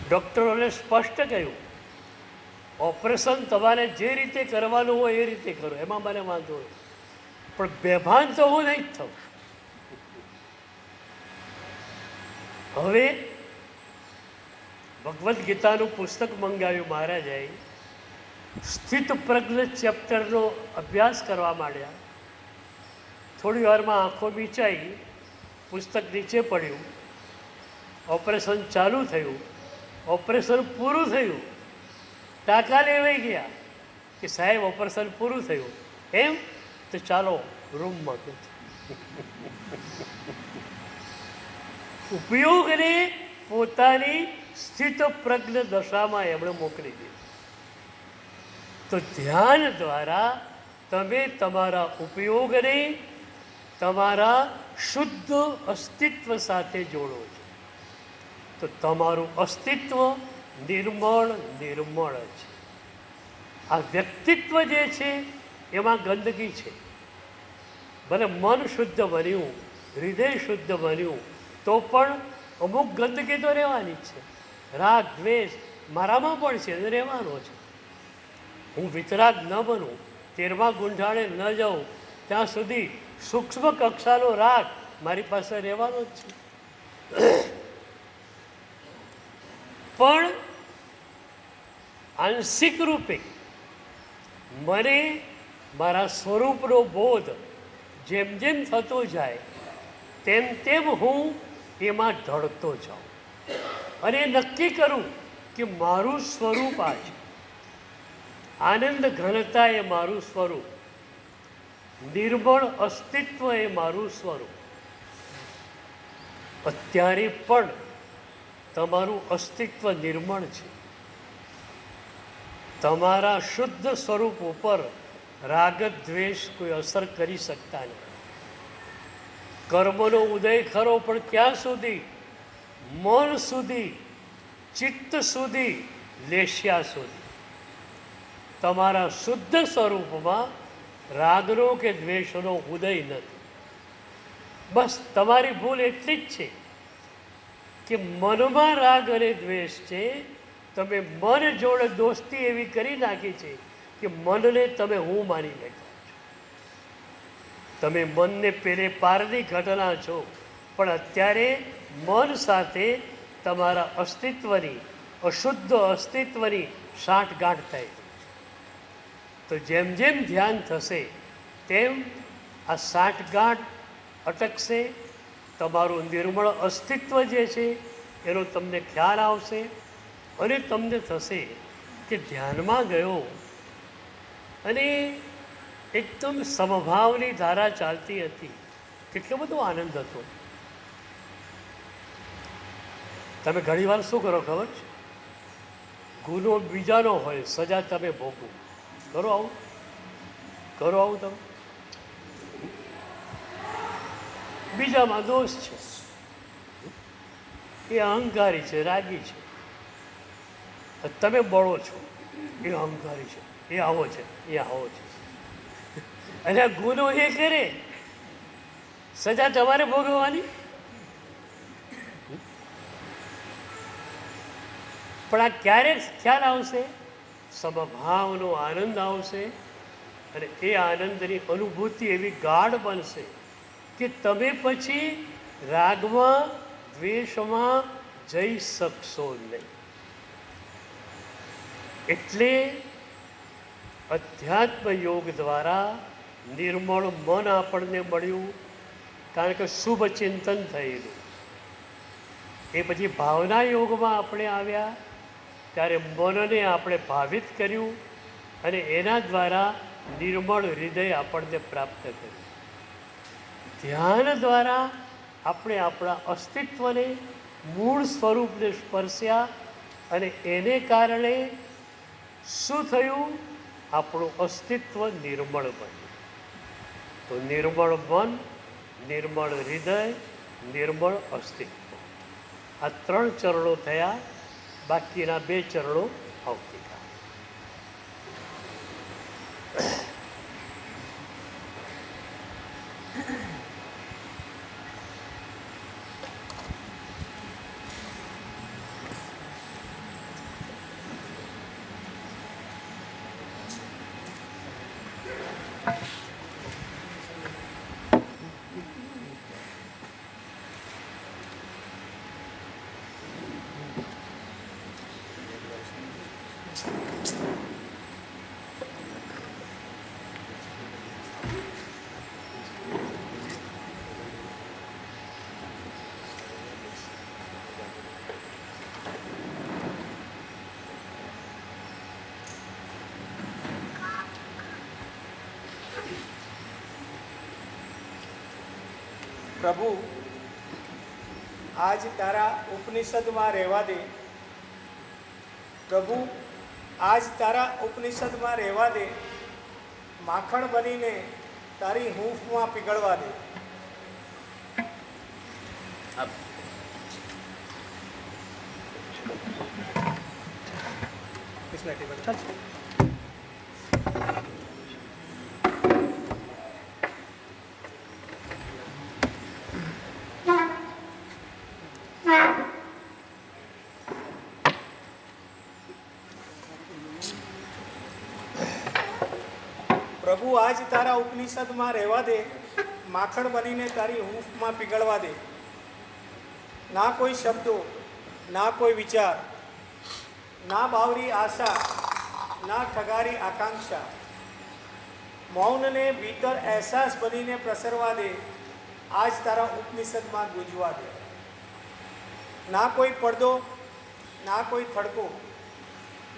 ડૉક્ટરોને સ્પષ્ટ કહ્યું, ઓપરેશન તમારે જે રીતે કરવાનું હોય એ રીતે કરો, એમાં મને વાંધો નહીં, પણ બેભાન તો હું નહીં જ થઉં. હવે ભગવદ્ ગીતાનું પુસ્તક મંગાવ્યું મહારાજાએ, સ્થિત પ્રજ્ઞ ચેપ્ટરનો અભ્યાસ કરવા માંડ્યા. થોડી વારમાં આંખો મીચાઈ, પુસ્તક નીચે પડ્યું, ઓપરેશન ચાલુ થયું. ઓપરેશન પૂરું થયું, ટાંકા લેવાઈ ગયા કે સાહેબ ઓપરેશન પૂરું થયું, એમ તો ચાલો રૂમમાં. ઉપયોગને પોતાની સ્થિત પ્રજ્ઞ દશામાં એમણે મોકલી દીધું. તો ધ્યાન દ્વારા તમે તમારા ઉપયોગને તમારા શુદ્ધ અસ્તિત્વ સાથે જોડો છો, તો તમારું અસ્તિત્વ નિર્મળ નિર્મળ છે. આ વ્યક્તિત્વ જે છે એમાં ગંદકી છે. ભલે મન શુદ્ધ બન્યું, હૃદય શુદ્ધ બન્યું, તો પણ અમુક ગંદકી તો રહેવાની જ છે. રાગ દ્વેષ મારામાં પણ છે, રહેવાનો છે. હું વિતરાગ ન બનું, 13મા ગુંઠાણે ન જાઉં ત્યાં સુધી સૂક્ષ્મ કક્ષાનો રાગ મારી પાસે રહેવાનો જ છે. પણ આંશિક રૂપે મને મારા સ્વરૂપનો બોધ જેમ જેમ થતો જાય તેમ તેમ હું એમાં ઢળતો જાઉં અને નક્કી કરું કે મારું સ્વરૂપ આ છે. આનંદ ઘનતા એ મારું સ્વરૂપ, નિર્મળ અસ્તિત્વ એ મારું સ્વરૂપ. અત્યારે પણ તમારું અસ્તિત્વ નિર્મળ છે. તમારા શુદ્ધ સ્વરૂપ ઉપર રાગ દ્વેષ કોઈ અસર કરી શકતા નથી. કર્મનો ઉદય ખરો, પણ ક્યાં સુધી? મન સુધી, ચિત્ત સુધી, લેશ્યા સુધી. તમારા શુદ્ધ સ્વરૂપમાં રાગનો કે દ્વેષનો ઉદય નથી. બસ તમારી ભૂલ એટલી જ છે કે મનમાં રાગ અને દ્વેષ છે. તમે મન જોડે દોસ્તી એવી કરી નાખી છે કે મનને તમે હું માની બેઠા છો. તમે મનને પેલે પારની ઘટના છો, પણ અત્યારે મન સાથે તમારા અસ્તિત્વની, અશુદ્ધ અસ્તિત્વની સાંઠગાંઠ થાય છે. તો જેમ જેમ ધ્યાન થશે તેમ આ સાંઠગાંઠ અટકશે. તમારું નિર્મળ અસ્તિત્વ જે છે એનો તમને ખ્યાલ આવશે અને તમને થશે કે ધ્યાનમાં ગયો અને એકદમ સમભાવની ધારા ચાલતી હતી, કેટલો બધો આનંદ હતો. તમે ઘણીવાર શું કરો ખબર છે? ગુનો બીજાનો હોય, સજા તમે ભોગવો કરો. આવું કરો આવું તમે? બીજામાં દોષ છે, એ અહંકારી છે, રાગી છે. તમે બળો છો, એ અહંકારી છે, એ આવો છે, એ આવો છે. અને આ ગુનો એ કરે, સજા તમારે ભોગવવાની. પણ આ ક્યારે ખ્યાલ આવશે? સમભાવનો આનંદ આવશે, અને એ આનંદની અનુભૂતિ એવી ગાઢ બનશે કે તમે પછી રાગમાં દ્વેષમાં જઈ શકશો નહીં. એટલે અધ્યાત્મ યોગ દ્વારા નિર્મળ મન આપણને મળ્યું, કારણ કે શુભ ચિંતન થયેલું. એ પછી ભાવના યોગમાં આપણે આવ્યા, ત્યારે મનને આપણે ભાવિત કર્યું, અને એના દ્વારા નિર્મળ હૃદય આપણને પ્રાપ્ત કર્યું. ધ્યાન દ્વારા આપણે આપણા અસ્તિત્વને, મૂળ સ્વરૂપને સ્પર્શ્યા, અને એને કારણે શું થયું? આપણું અસ્તિત્વ નિર્મળ બન્યું. તો નિર્મળ મન, નિર્મળ હૃદય, નિર્મળ અસ્તિત્વ, આ 3 ચરણો થયા. બાકીના 2 ચરણો આવતીકાલ. પ્રભુ, આજ તારા ઉપનિષદમાં રહેવા દે. પ્રભુ, આજ તારા ઉપનિષદમાં રહેવા દે. માખણ બનીને તારી હૂંફમાં પીગળવા દે. પ્રભુ, આજ તારા ઉપનિષદમાં રહેવા દે. માખણ બનીને તારી હૂંફમાં પીગળવા દે. ના કોઈ શબ્દો, ના કોઈ વિચાર, ના બાવરી આશા, ના ઠગારી આકાંક્ષા. મૌનને ભીતર અહેસાસ બનીને પ્રસરવા દે. આજ તારા ઉપનિષદમાં ગુંજવા દે. ના કોઈ પડદો, ના કોઈ થડકો,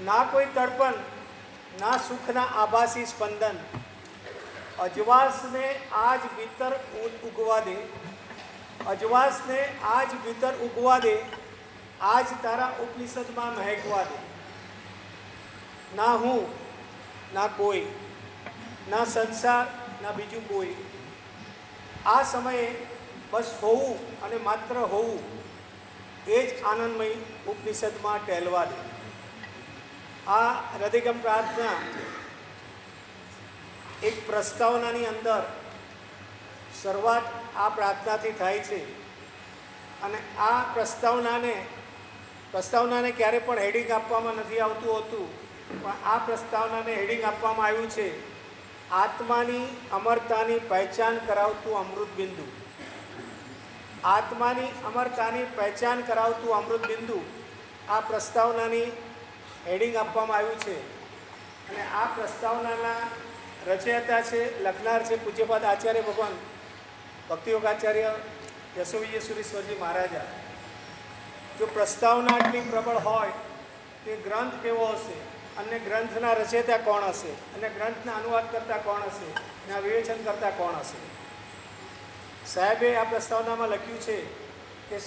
ના કોઈ તડપણ, ના સુખના આભાસી સ્પંદન. અજવાસને આજ ભીતર ઉગવા દે. અજવાસને આજ ભીતર ઉગવા દે. આજ તારા ઉપનિષદમાં મહેકવા દે. ના હું, ના કોઈ, ના સંસાર, ના બીજું કોઈ. આ સમયે બસ હોવું અને માત્ર હોવું, એ જ આનંદમય ઉપનિષદમાં ટેલવા દે. આ હૃદયગમ પ્રાર્થના એક પ્રસ્તાવનાની અંદર શરૂઆત આ પ્રાર્થનાથી થાય છે. અને આ પ્રસ્તાવનાને ક્યારે પણ હેડિંગ આપવામાં નથી આવતું હોતું, પણ આ પ્રસ્તાવનાને હેડિંગ આપવામાં આવ્યું છે આત્માની અમરતાની પહેચાન કરાવતું અમૃત બિંદુ. આત્માની અમરતાની પહેચાન કરાવતું અમૃત બિંદુ, આ પ્રસ્તાવનાની હેડિંગ આપવામાં આવ્યું છે. અને આ પ્રસ્તાવનાના રચયિતા છે, લખનાર છે પૂજ્યપાદ આચાર્ય ભગવાન ભક્તિયોગાચાર્ય યશોવિજયસુરીશ્વરજી મહારાજા. જો પ્રસ્તાવના આટલી પ્રબળ હોય તે ગ્રંથ કેવો હશે, અને ગ્રંથના રચયિતા કોણ હશે, અને ગ્રંથના અનુવાદ કરતા કોણ હશે, અને આ વિવેચન કરતા કોણ હશે. સાહેબે આ પ્રસ્તાવનામાં લખ્યું છે કે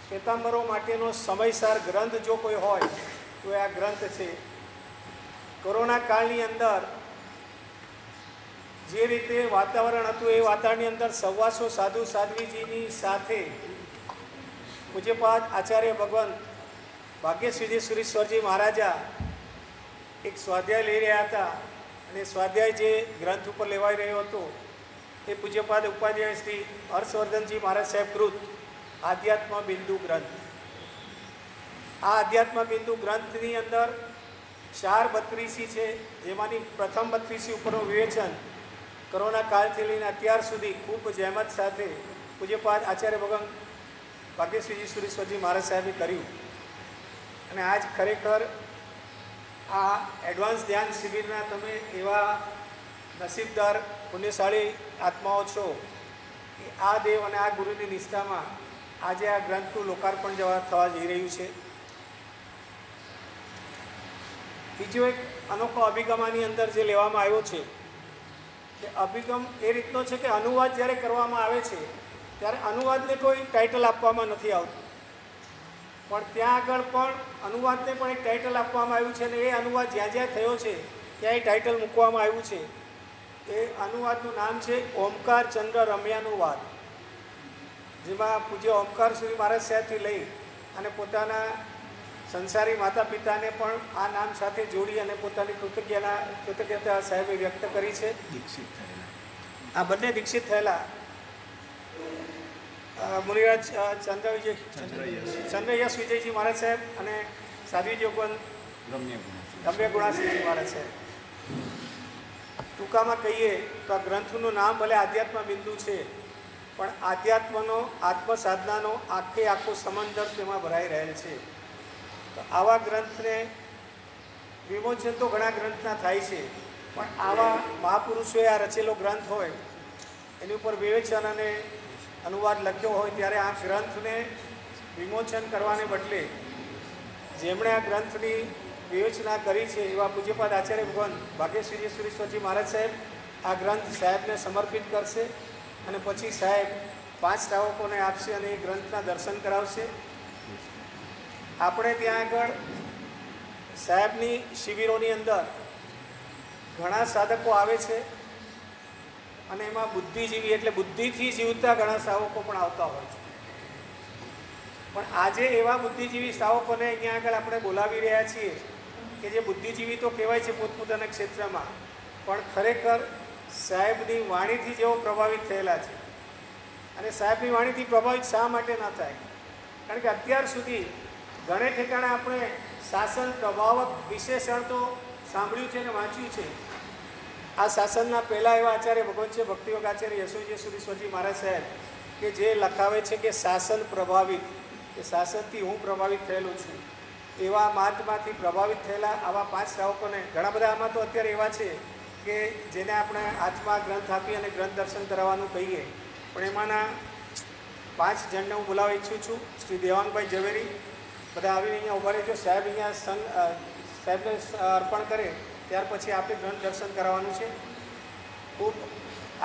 શ્વેતાંબરો માટેનો સમયસાર ગ્રંથ જો કોઈ હોય તો એ આ ગ્રંથ છે. કોરોના કાળની અંદર જે રીતે વાતાવરણ હતું એ વાતાવરણની અંદર સવાસો સાધુ સાધ્વીજીની સાથે પૂજ્યપાદ આચાર્ય ભગવાન ભાગ્યશ્રીજી સુરેશ્વરજી મહારાજા એક સ્વાધ્યાય લઈ રહ્યા હતા અને સ્વાધ્યાય જે ગ્રંથ ઉપર લેવાઈ રહ્યો હતો એ પૂજ્યપાદ ઉપાધ્યાય શ્રી હર્ષવર્ધનજી મહારાજ સાહેબ કૃત આધ્યાત્મ બિંદુ ગ્રંથ. આ આધ્યાત્મ બિંદુ ગ્રંથની અંદર 4 બત્રીસી છે, જેમાંની પ્રથમ બત્રીસી ઉપરનું વિવેચન કોરોના કાળથી લઈને અત્યાર સુધી ખૂબ જહેમત સાથે પૂજ્યપાદ આચાર્ય ભગવાન ભાગ્યશ્રીજી સુરેશ્વરજી મહારાજ સાહેબે કર્યું. અને આજ ખરેખર આ એડવાન્સ ધ્યાન શિબિરના તમે એવા નસીબદાર પુણ્યશાળી આત્માઓ છો કે આ દેવ અને આ ગુરુની નિષ્ઠામાં આજે આ ગ્રંથનું લોકાર્પણ થવા જઈ રહ્યું છે. બીજો એક અનોખો અભિગમ આની અંદર જે લેવામાં આવ્યો છે કે અભિગમ એ રીતનો છે કે અનુવાદ જ્યારે કરવામાં આવે છે ત્યારે અનુવાદને કોઈ ટાઇટલ આપવામાં નથી આવતું, પણ ત્યાં આગળ પણ અનુવાદને પણ એક ટાઇટલ આપવામાં આવ્યું છે અને એ અનુવાદ જ્યાં જ્યાં થયો છે ત્યાં એ ટાઇટલ મૂકવામાં આવ્યું છે. એ અનુવાદનું નામ છે ઓમકાર ચંદ્ર રમ્યાનુવાદ, જેમાં પૂજ્ય ઓમકાર શ્રી મહારાજ સાહેબથી લઈ અને પોતાના સંસારી માતા પિતાને પણ આ નામ સાથે જોડી અને પોતાની કૃતજ્ઞતા સાહેબે વ્યક્ત કરી છે. આ બંને દીક્ષિત થયેલા મુનિરાજ ચંદ્રયશ વિજયજી મહારાજ સાહેબ અને સાધ્વી જોગવન રમ્ય ગુણાશ્રીજી મહારાજ સાહેબ. ટૂંકામાં કહીએ તો આ ગ્રંથનું નામ ભલે આધ્યાત્મ બિંદુ છે, પણ આધ્યાત્મનો આત્મસાધનાનો આખો સમંદર તેમાં ભરાઈ રહેલ છે. તો આવા ગ્રંથને વિમોચન તો ઘણા ગ્રંથના થાય છે, પણ આવા મહાપુરુષોએ આ રચેલો ગ્રંથ હોય એની ઉપર વિવેચન અને અનુવાદ લખ્યો હોય ત્યારે આ ગ્રંથને વિમોચન કરવાને બદલે જેમણે આ ગ્રંથની વિવેચના કરી છે એવા પૂજ્યપાદ આચાર્ય ભગવાન ભાગ્યશ્રીજી સુરેશ્વરજી મહારાજ સાહેબ આ ગ્રંથ સાહેબને સમર્પિત કરશે અને પછી સાહેબ 5 શ્રાવકોને આપશે અને એ ગ્રંથના દર્શન કરાવશે. આપણે ત્યાં આગળ સાહેબની શિબિરોની અંદર ઘણા સાધકો આવે છે અને એમાં બુદ્ધિજીવી એટલે બુદ્ધિથી જીવતા ઘણા શ્રાવકો પણ આવતા હોય છે. પણ આજે એવા બુદ્ધિજીવી શ્રાવકોને અહીંયા આગળ આપણે બોલાવી રહ્યા છીએ કે જે બુદ્ધિજીવી તો કહેવાય છે પોતપોતાના ક્ષેત્રમાં, પણ ખરેખર સાહેબની વાણીથી જેઓ પ્રભાવિત થયેલા છે. અને સાહેબની વાણીથી પ્રભાવિત શા માટે ન થાય? કારણ કે અત્યાર સુધી ઘણે ઠેકાણે આપણે શાસન પ્રભાવક વિશેષણ તો સાંભળ્યું છે અને વાંચ્યું છે. આ શાસનના પહેલાં એવા આચાર્ય ભગવાન છે ભક્તિયોગ આચાર્ય યશોજી સુરેશ્વરજી મહારાજ સાહેબ કે જે લખાવે છે કે શાસન પ્રભાવિત, કે શાસનથી હું પ્રભાવિત થયેલો છું. એવા માર્ગમાંથી પ્રભાવિત થયેલા આવા 5 શ્રાવકોને ઘણા બધા આમાં તો અત્યારે એવા છે કે જેને આપણે હાથમાં ગ્રંથ આપી અને ગ્રંથ દર્શન કરાવવાનું કહીએ, પણ એમાંના 5 જણને હું બોલાવવા ઈચ્છું છું. શ્રી દેવાંગભાઈ ઝવેરી, બધા આવીને અહીંયા ઉભા રહેજો. સાહેબ અહીંયા સાહેબને અર્પણ કરે ત્યાર પછી આપણે ગ્રંથ દર્શન કરાવવાનું છે. ખૂબ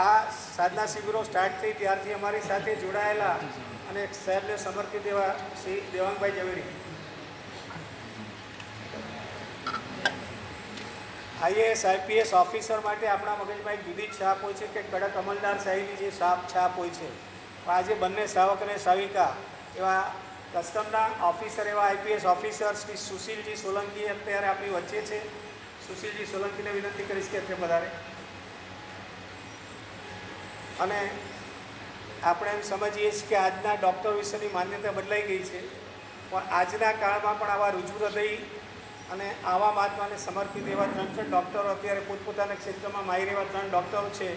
આ સાધના શિબિરો સ્ટાર્ટ થઈ ત્યારથી અમારી સાથે જોડાયેલા અને સાહેબને સમર્પિત એવા શ્રી દેવાંગભાઈ ઝવેરી. આઈએએસ આઈપીએસ ઓફિસર માટે આપણા મગજમાં એક જુદી જ છાપ હોય છે કે કડક અમલદાર સાહેબની જે છાપ હોય છે. આજે બંને શ્રાવક અને શ્રાવિકા એવા કસ્ટમના ઓફિસર એવા આઈપીએસ ઓફિસર શ્રી સુશીલજી સોલંકી અત્યારે આપણી વચ્ચે છે. સુશીલજી સોલંકીને વિનંતી કરીશ કે અત્યારે વધારે. અને આપણે એમ સમજીએ છીએ કે આજના ડૉક્ટર વિશેની માન્યતા બદલાઈ ગઈ છે, પણ આજના કાળમાં પણ આવા રુજુ હૃદય અને આવા મહાત્માને સમર્પિત એવા 3 ડૉક્ટરો અત્યારે પોતપોતાના ક્ષેત્રમાં માહિર એવા 3 ડૉક્ટરો છે.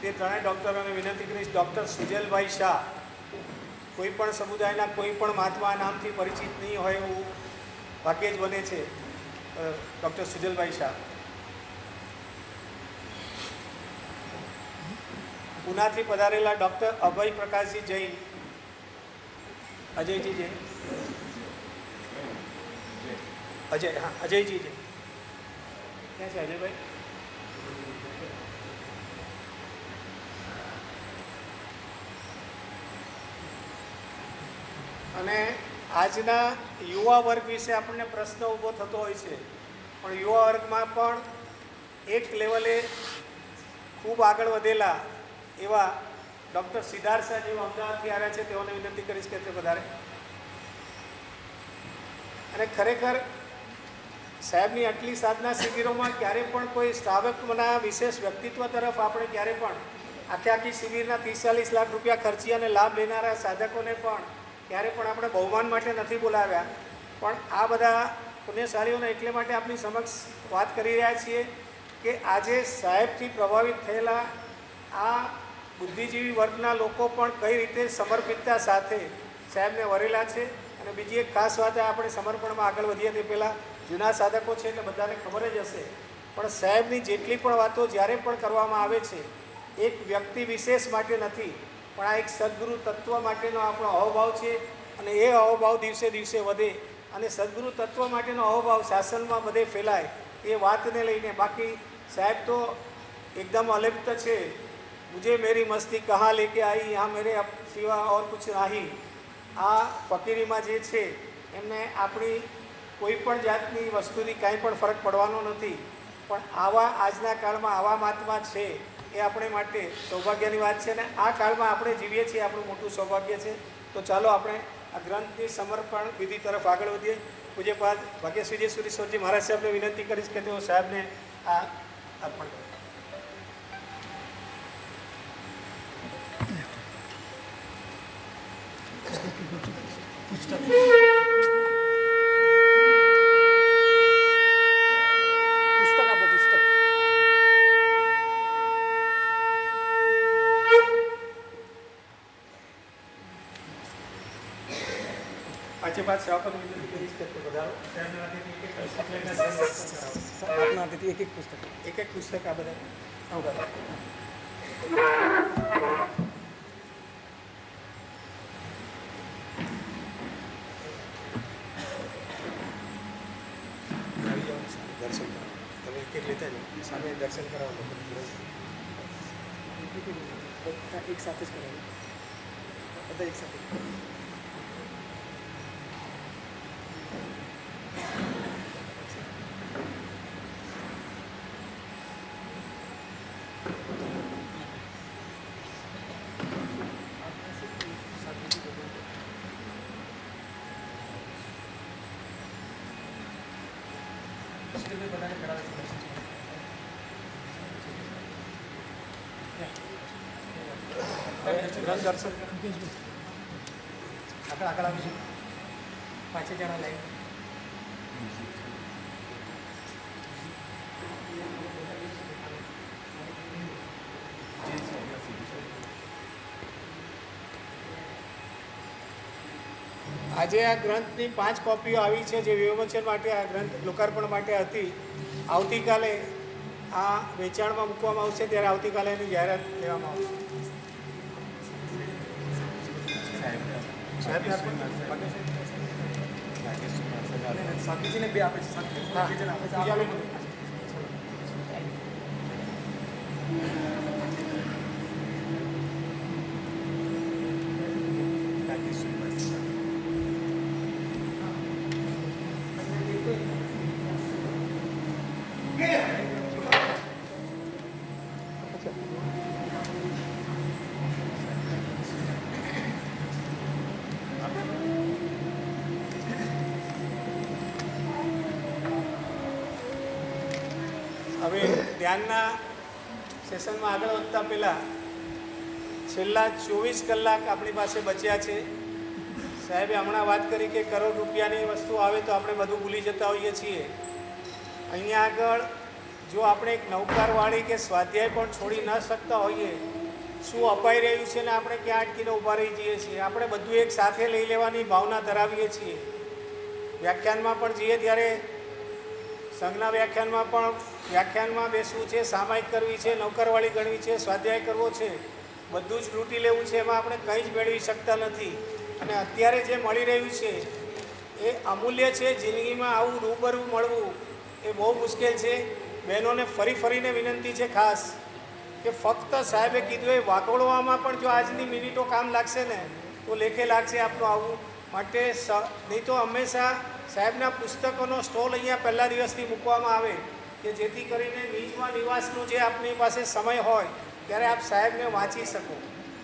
તે 3 ડૉક્ટરોને વિનંતી કરીશ. ડૉક્ટર સુજલભાઈ શાહ, કોઈ પણ સમુદાયના કોઈ પણ મહાત્મા નામથી પરિચિત નહીં હોય એવું ભાગ્યે જ બને છે. ડૉક્ટર સુજલભાઈ શાહ. પુનાથી પધારેલા ડૉક્ટર અભય પ્રકાશજી જૈન. અજયજી જૈન. અજયજી જૈન ક્યાં છે અજયભાઈ? અને આજના યુવા વર્ગ વિશે આપણને પ્રશ્ન ઊભો થતો હોય છે, પણ યુવા વર્ગમાં પણ એક લેવલે ખૂબ આગળ વધેલા એવા ડૉક્ટર સિદ્ધાર્થ શાહ જેઓ અમદાવાદથી આવ્યા છે તેઓને વિનંતી કરીશ કે તે વધારે. અને ખરેખર સાહેબની આટલી સાધના શિબિરોમાં ક્યારે પણ કોઈ શ્રાવકના વિશેષ વ્યક્તિત્વ તરફ આપણે ક્યારે પણ આખી શિબિરના 30-40 લાખ રૂપિયા ખર્ચી અને લાભ લેનારા સાધકોને પણ ક્યારે પણ આપણે બહુમાન માટે નથી બોલાવ્યા. પણ આ બધા પુણ્યશાળીઓને એટલે માટે આપની સમક્ષ વાત કરી રહ્યા છીએ કે આજે સાહેબથી પ્રભાવિત થયેલા આ બુદ્ધિજીવી વર્ગના લોકો પણ કઈ રીતે સમર્પિતતા સાથે સાહેબને વરેલા છે. અને બીજી એક ખાસ વાત આપણે સમર્પણમાં આગળ વધીએ તે પહેલાં જૂના સાધકો છે એટલે બધાને ખબર જ હશે, પણ સાહેબની જેટલી પણ વાતો જ્યારે પણ કરવામાં આવે છે એક વ્યક્તિ વિશેષ માટે નથી, પણ આ એક સદગુરુ તત્વ માટેનો આપણો અહોભાવ છે. અને એ અહોભાવ દિવસે દિવસે વધે અને સદગુરુ તત્વ માટેનો અહોભાવ શાસનમાં બધે ફેલાય એ વાતને લઈને. બાકી સાહેબ તો એકદમ અલિપ્ત છે. મુझे मेरी मस्ती कहाँ लेके आई, यहाँ मेरे सिवा और कुछ नहीं. આ ફકીરીમાં જે છે એમને આપણી કોઈ પણ જાતની વસ્તુથી કાંઈ પણ ફરક પડવાનો નથી, પણ આવા આજના કાળમાં આવા મહાત્મા છે એ આપણે માટે સૌભાગ્યની વાત છે. અને આ કાળમાં આપણે જીવીએ છીએ આપણું મોટું સૌભાગ્ય છે. તો ચાલો આપણે આ ગ્રંથની સમર્પણ વિધિ તરફ આગળ વધીએ. પૂજ્યપાદ ભાગ્યશ્રીજી સુરેશ્વરજી મહારાજ સાહેબને વિનંતી કરીશ કે તેઓ સાહેબને આ અર્પણ કરે. આજે બાદ શ્રાવકોને વિનંતી કરીશ કે તે વધારો સાહેબના હાથેથી એક પુસ્તક લઈને આપના હાથેથી એક પુસ્તક આ બધા દર્શન કરો. તમે એક લેતા જાઓ, સામે દર્શન કરાવો. એક સાથે જ કરાવો, બધા એક સાથે. દર્શન આગળ આવીશું. 5 જણા લાઈન. આજે આ ગ્રંથની 5 કોપીઓ આવી છે જે વિમોચન માટે આ ગ્રંથ લોકાર્પણ માટે હતી. આવતીકાલે આ વેચાણમાં મૂકવામાં આવશે ત્યારે આવતીકાલે એની જાહેરાત લેવામાં આવશે. સાકીજીને 2 આપે છે. હવે ધ્યાનના સેશનમાં આગળ વધતા પહેલાં છેલ્લા 24 કલાક આપણી પાસે બચ્યા છે. સાહેબે હમણાં વાત કરી કે કરોડ રૂપિયાની વસ્તુ આવે તો આપણે બધું ભૂલી જતા હોઈએ છીએ. અહીંયા આગળ જો આપણે એક નૌકારવાળી કે સ્વાધ્યાય પણ છોડી ન શકતા હોઈએ, શું અપાઈ રહ્યું છે ને આપણે ક્યાં અટકીને ઊભા રહી જઈએ છીએ. આપણે બધું એક સાથે લઈ લેવાની ભાવના ધરાવીએ છીએ. વ્યાખ્યાનમાં પણ જઈએ ત્યારે સંઘના વ્યાખ્યાનમાં બેસવું છે, સામાયિક કરવી છે, નૌકરવાળી ગણવી છે, સ્વાધ્યાય કરવો છે, બધું જ લૂંટી લેવું છે. એમાં આપણે કંઈ જ મેળવી શકતા નથી. અને અત્યારે જે મળી રહ્યું છે એ અમૂલ્ય છે. જિંદગીમાં આવું રૂબરૂ મળવું એ બહુ મુશ્કેલ છે. બહેનોને ફરીને વિનંતી છે ખાસ કે ફક્ત સાહેબે કીધું એ વાગોળવામાં પણ જો આજની મિનિટો કામ લાગશે ને તો લેખે લાગશે આપણું આવવું માટે. નહીં તો હંમેશા સાહેબના પુસ્તકોનો સ્ટોલ અહીંયા પહેલા દિવસથી મૂકવામાં આવે કે જેથી કરીને નિજમાં નિવાસનો જે આપની પાસે સમય હોય ત્યારે આપ સાહેબને વાંચી શકો.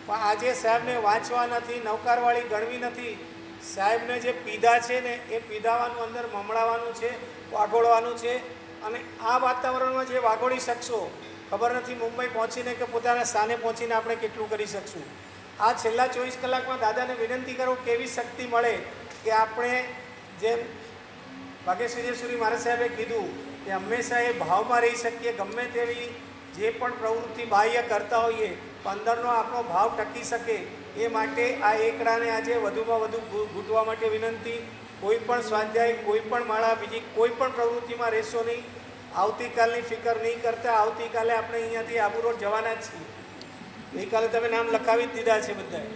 પણ આજે સાહેબને વાંચવા નથી, નવકારવાળી ગણવી નથી. સાહેબને જે પીધા છે ને એ પીધાવાનું અંદર મમડાવાનું છે, વાગોળવાનું છે. અને આ વાતાવરણમાં જે વાગોળી શકશો, ખબર નથી મુંબઈ પહોંચીને કે પોતાના સ્થાને પહોંચીને આપણે કેટલું કરી શકશું. આ છેલ્લા 24 કલાકમાં દાદાને વિનંતી કરો કેવી શક્તિ મળે કે આપણે જેમ ભાગ્યશ્રી વિજયસુરી મહારાજ સાહેબે કીધું કે હંમેશા એ ભાવમાં રહી શકીએ. ગમે તેવી જે પણ પ્રવૃત્તિ બાહ્ય કરતા હોઈએ, અંદરનો આપણો ભાવ ટકી શકે એ માટે આ એકડાને આજે વધુમાં વધુ ઘૂંટવા માટે વિનંતી. કોઈ પણ સ્વાધ્યાય, કોઈ પણ માળા, બીજી કોઈ પણ પ્રવૃત્તિમાં રહેશો નહીં. આવતીકાલની ફિકર નહીં કરતા. આવતીકાલે આપણે અહીંયાથી આબુ રોડ જવાના જ છીએ. ગઈકાલે તમે નામ લખાવી જ દીધા છે બધાએ.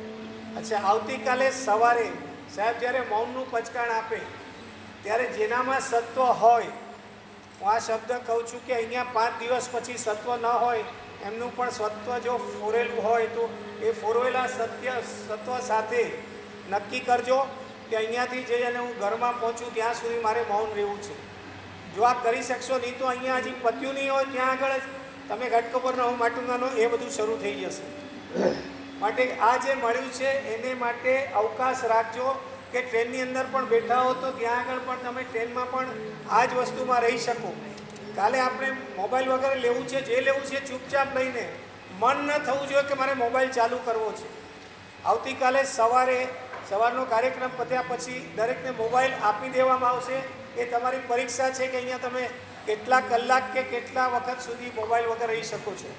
અચ્છા, આવતીકાલે સવારે સાહેબ જ્યારે મૌનનું પચકાણ આપે ત્યારે જેનામાં સત્વ હોય, હું આ શબ્દ કહું છું કે અહીંયા 5 દિવસ પછી સત્વ ન હોય, એમનું પણ સત્વ જો ફોરેલું હોય તો એ ફોરવેલા સત્વ સાથે નક્કી કરજો કે અહીંયાથી જઈ અને હું ઘરમાં પહોંચું ત્યાં સુધી મારે મૌન રહેવું છે. જો આ કરી શકશો નહીં તો અહીંયા હજી પત્યું નહીં હોય ત્યાં આગળ જ તમે ઘટકપરનો હું માટુંગાનો એ બધું શરૂ થઈ જશે. માટે આ જે મળ્યું છે એને માટે અવકાશ રાખજો કે ટ્રેનની અંદર પણ બેઠા હો તો ત્યાં આગળ પણ તમે ટ્રેનમાં પણ આ જ વસ્તુમાં રહી શકો. કાલે આપણે મોબાઈલ વગેરે લેવું છે, જે લેવું છે ચૂપચાપ લઈને, મન ન થવું જોઈએ કે મારે મોબાઈલ ચાલુ કરવો છે. આવતીકાલે સવારનો કાર્યક્રમ પત્યા પછી દરેકને મોબાઈલ આપી દેવામાં આવશે. એ તમારી પરીક્ષા છે કે અહીંયા તમે કેટલા કલાક કે કેટલા વખત સુધી મોબાઈલ વગર રહી શકો છો.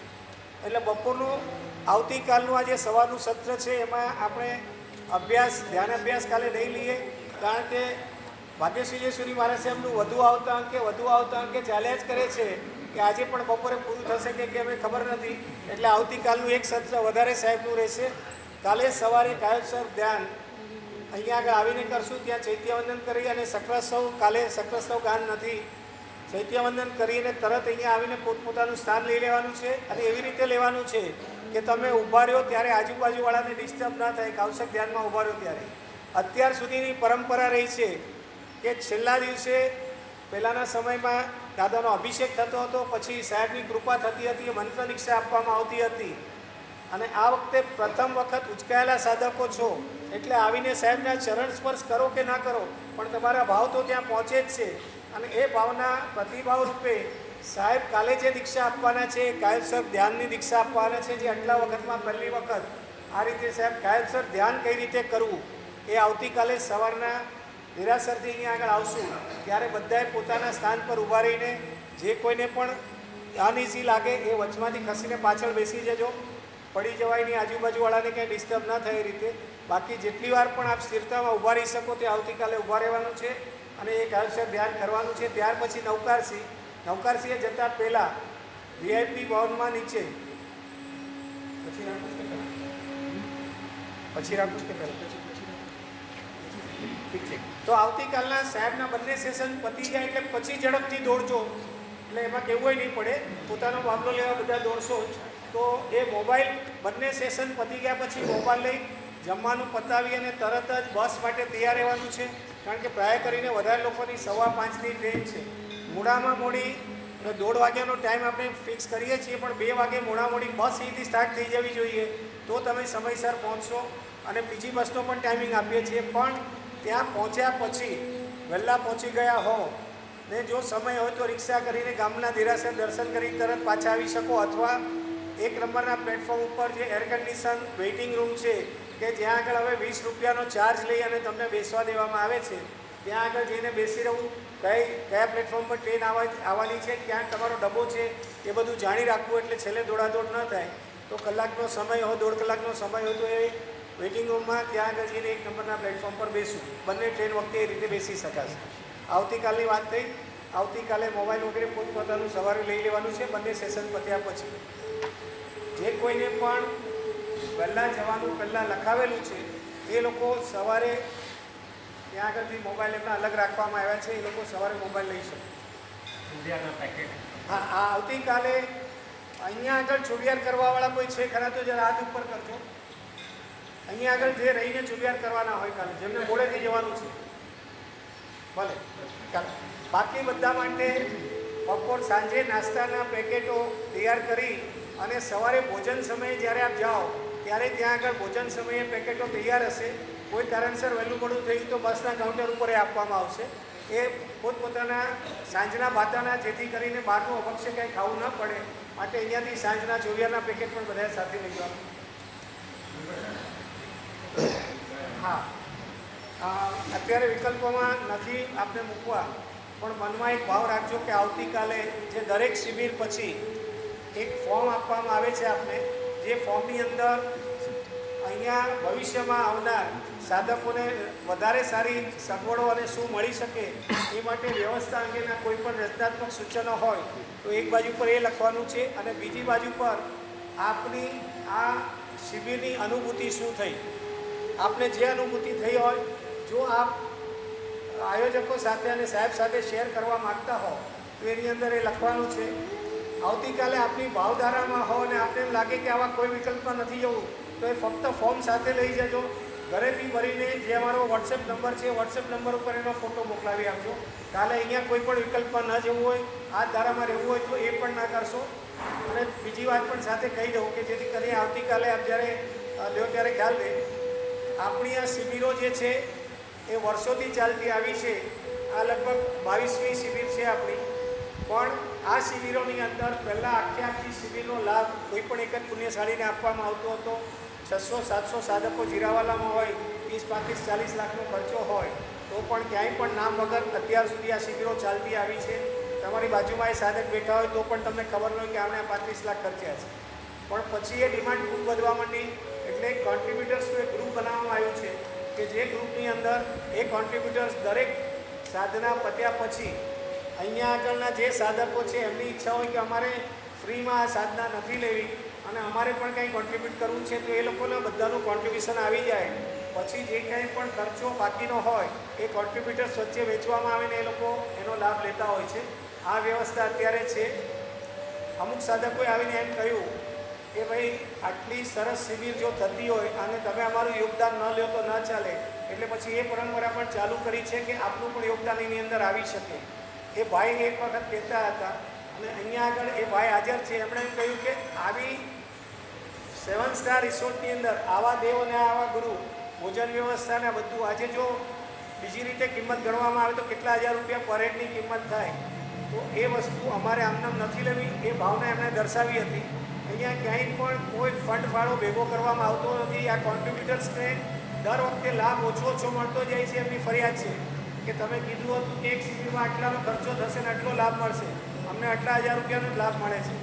એટલે બપોરનું આવતીકાલનું આ જે સવારનું સત્ર છે એમાં આપણે ધ્યાન અભ્યાસ કાલે નહીં લઈએ, કારણ કે ભાગ્યશ્રી વિજયસુરી મહારાજ સાહેબનું વધુ આવતા અંકે ચાલ્યા જ કરે છે કે આજે પણ બપોરે પૂરું થશે કે કેમ એ ખબર નથી. એટલે આવતીકાલનું એક સત્ર વધારે સાહેબનું રહેશે. કાલે સવારે કાયદેસર ધ્યાન અહીંયા આગળ આવીને કરશું. ત્યાં ચૈત્યવંદન કરી અને કાલે સક્રસ્તવ ગાન નથી. ચૈત્યવંદન કરીને તરત અહીંયા આવીને પોતપોતાનું સ્થાન લઈ લેવાનું છે. અને એવી રીતે લેવાનું છે કે તમે ઊભા રહ્યો ત્યારે આજુબાજુવાળાને ડિસ્ટર્બ ના થાય. કૌશક ધ્યાનમાં ઊભા રહ્યો ત્યારે અત્યાર સુધીની પરંપરા રહી છે કે છેલ્લા દિવસે પહેલાંના સમયમાં દાદાનો અભિષેક થતો હતો, પછી સાહેબની કૃપા થતી હતી, મંત્ર દીક્ષા આપવામાં આવતી હતી. અને આ વખતે પ્રથમ વખત ઉચકાયેલા સાધકો છો એટલે આવીને સાહેબના ચરણ સ્પર્શ કરો કે ના કરો, પણ તમારા ભાવ તો ત્યાં પહોંચે જ છે. અને એ ભાવના પ્રતિભાવ રૂપે સાહેબ કાલે જે દીક્ષા આપવાના છે, કાયદેસર ધ્યાનની દીક્ષા આપવાના છે, જે આટલા વખતમાં પહેલી વખત આ રીતે સાહેબ કાયદેસર ધ્યાન કઈ રીતે કરવું એ આવતીકાલે સવારના નિરાસરથી અહીંયા આગળ આવશું ત્યારે બધાએ પોતાના સ્થાન પર ઊભા રહીને જે કોઈને પણ અનઇઝી લાગે એ વચમાંથી ખસીને પાછળ બેસી જજો. પડી જવાય નહીં, આજુબાજુવાળાને કંઈ ડિસ્ટર્બ ના થાય એ રીતે. બાકી જેટલી વાર પણ આપ સ્થિરતામાં ઊભા રહી શકો તે આવતીકાલે ઊભા રહેવાનું છે અને એ કાયદેસર ધ્યાન કરવાનું છે. ત્યાર પછી નવકારસિંહે જતાં પહેલાં VIP ભવનમાં નીચે પછી રાખું કે પહેલાં ઠીક છે. તો આવતીકાલના સાહેબના બંને સેશન પતી જાય એટલે પછી ઝડપથી દોડજો. એટલે એમાં કહેવું નહીં પડે, પોતાનો મામલો લેવા બધા દોડશો જ. તો એ મોબાઈલ બંને સેશન પતી ગયા પછી મોબાઈલ લઈ જમવાનું પતાવી અને તરત જ બસ માટે તૈયાર રહેવાનું છે. કારણ કે પ્રાય કરીને વધારે લોકોની 5:15ની ટ્રેન છે. મોડામાં મોડી 1:30 વાગ્યાનો ટાઈમ આપણે ફિક્સ કરીએ છીએ, પણ 2 વાગે મોડી બસ અહીંથી સ્ટાર્ટ થઈ જવી જોઈએ તો તમે સમયસર પહોંચશો. અને બીજી બસનો પણ ટાઈમિંગ આપીએ છીએ, પણ ત્યાં પહોંચ્યા પછી વહેલા પહોંચી ગયા હો ને જો સમય હોય તો રિક્ષા કરીને ગામના દેરાસર દર્શન કરી તરત પાછા આવી શકો. અથવા 1 નંબરના પ્લેટફોર્મ ઉપર જે એર કન્ડિશન વેઇટિંગ રૂમ છે કે જ્યાં આગળ હવે 20 રૂપિયાનો ચાર્જ લઈ અને તમને બેસવા દેવામાં આવે છે, ત્યાં આગળ જઈને બેસી રહેવું. કયા પ્લેટફોર્મ પર ટ્રેન આવવાની છે, ક્યાં તમારો ડબ્બો છે એ બધું જાણી રાખવું. એટલે છેલ્લે દોડાદોડ ન થાય. તો કલાકનો સમય હોય, 1.5 કલાકનો સમય હોય તો એ વેઇટિંગ રૂમમાં ત્યાં આગળ જઈને 1 નંબરના પ્લેટફોર્મ પર બેસવું. બંને ટ્રેન વખતે એ રીતે બેસી શકાશે. આવતીકાલની વાત થઈ. આવતીકાલે મોબાઈલ વગેરે પોતપોતાનું સવારે લઈ લેવાનું છે બંને સેશન પત્યા પછી. જે કોઈને પણ વહેલા જવાનું પહેલાં લખાવેલું છે એ લોકો સવારે ત્યાં આગળથી મોબાઈલ એમના અલગ રાખવામાં આવ્યા છે, એ લોકો સવારે મોબાઈલ લઈ શકે. હા, આવતીકાલે અહીંયા આગળ ચોવિયાર કરવાવાળા કોઈ છે ખરા તો જરા હાથ ઉપર કરજો. અહીંયા આગળ જે રહીને ચોવિયાર કરવાના હોય કાલે, જેમને મોડેથી જવાનું છે ભલે ચાલો. બાકી બધા માટે બપોર સાંજે નાસ્તાના પેકેટો તૈયાર કરી અને સવારે ભોજન સમયે જ્યારે આપ જાઓ ત્યારે ત્યાં આગળ ભોજન સમયે પેકેટો તૈયાર હશે. કોઈ કારણસર વહેલું મોડું થયું તો બસના કાઉન્ટર ઉપર એ આપવામાં આવશે. એ પોતપોતાના સાંજના બાતાના, જેથી કરીને બહારનું અભક્ષ્ય કંઈ ખાવું ન પડે માટે અહીંયાથી સાંજના ચોરિયાના પેકેટ પણ બધા સાથે લઈ જવાનું. હા, અત્યારે વિકલ્પોમાં નથી આપને મૂકવા, પણ મનમાં એક ભાવ રાખજો કે આવતીકાલે જે દરેક શિબિર પછી એક ફોર્મ આપવામાં આવે છે આપને, જે ફોર્મની અંદર અહીંયા ભવિષ્યમાં આવનાર સાધકોને વધારે સારી સગવડો અને શું મળી શકે એ માટે વ્યવસ્થા અંગેના કોઈ પણ રચનાત્મક સૂચનો હોય તો એક બાજુ પર એ લખવાનું છે, અને બીજી બાજુ પર આપની આ શિબિરની અનુભૂતિ શું થઈ, આપને જે અનુભૂતિ થઈ હોય, જો આપ આયોજકો સાથે અને સાહેબ સાથે શેર કરવા માગતા હો તો એની અંદર એ લખવાનું છે. આવતીકાલે આપની ભાવધારામાં હો અને આપને એમ લાગે કે આવા કોઈ વિકલ્પમાં નથી જવું તો એ ફક્ત ફોર્મ સાથે લઈ જજો. ઘરેથી ભરીને જે અમારો વોટ્સએપ નંબર છે, વોટ્સએપ નંબર ઉપર એનો ફોટો મોકલાવી આપજો. કાલે અહીંયા કોઈ પણ વિકલ્પમાં ન જવું હોય, આ ધારામાં રહેવું હોય તો એ પણ ના કરશો. અને બીજી વાત પણ સાથે કહી દઉં કે જેથી કરીને આવતીકાલે આપ જ્યારે લ્યો ત્યારે ખ્યાલ રહે, આપણી આ શિબિરો જે છે એ વર્ષોથી ચાલતી આવી છે. આ લગભગ 22મી શિબિર છે આપણી. પણ આ શિબિરોની અંદર પહેલાં આખી શિબિરનો લાભ કોઈ પણ એક જ પુણ્યશાળીને આપવામાં આવતો હતો. 600-700 સાધકો જીરાવાલામાં હોય, 30-35-40 લાખનો ખર્ચો હોય તો પણ ક્યાંય પણ નામ વગર અત્યાર સુધી આ શિબિરો ચાલતી આવી છે. તમારી બાજુમાં એ સાધક બેઠા હોય તો પણ તમને ખબર ન હોય કે આમણે 35 લાખ ખર્ચ્યા છે. પણ પછી એ ડિમાન્ડ ખૂબ વધવા માંડી, એટલે કોન્ટ્રીબ્યુટર્સનું એક ગ્રુપ બનાવવામાં આવ્યું છે કે જે ગ્રુપની અંદર એ કોન્ટ્રીબ્યુટર્સ દરેક સાધના પત્યા પછી અહીંયા આગળના જે સાધકો છે એમની ઈચ્છા હોય કે અમારે ફ્રીમાં આ સાધના નથી લેવી અને અમારે પણ કંઈ કોન્ટ્રીબ્યુટ કરવું છે તો એ લોકોને બધાનું કોન્ટ્રીબ્યુશન આવી જાય. પછી જે કંઈ પણ ખર્ચો બાકીનો હોય એ કોન્ટ્રીબ્યુટર્સ વચ્ચે વેચવામાં આવે ને એ લોકો એનો લાભ લેતા હોય છે. આ વ્યવસ્થા અત્યારે છે. અમુક સાધકોએ આવીને એમ કહ્યું કે ભાઈ આટલી સરસ શિબિર જો થતી હોય અને તમે અમારું યોગદાન ન લ્યો તો ન ચાલે, એટલે પછી એ પરંપરા પણ ચાલુ કરી છે કે આપનું પણ યોગદાન એની અંદર આવી શકે. એ ભાઈ એક વખત કહેતા હતા અને અહીંયા આગળ એ ભાઈ હાજર છે. એમણે એમ કહ્યું કે આવી 7 સ્ટાર રિસોર્ટની અંદર આવા દેવ અને આવા ગુરુ, ભોજન વ્યવસ્થાને બધું આજે જો બીજી રીતે કિંમત ગણવામાં આવે તો કેટલા હજાર રૂપિયા પર હેડની કિંમત થાય. તો એ વસ્તુ અમારે આમનામ નથી લેવી, એ ભાવના એમણે દર્શાવી હતી. અહીંયા ક્યાંય પણ કોઈ ફંડ ફાળો ભેગો કરવામાં આવતો નથી. આ કોન્ટ્રીબ્યુટર્સને દર વખતે લાભ ઓછો મળતો જાય છે. એમની ફરિયાદ છે કે તમે કીધું હતું કે એક શિબિરમાં આટલાનો ખર્ચો થશે ને આટલો લાભ મળશે, અમને આટલા હજાર રૂપિયાનો જ લાભ મળે છે.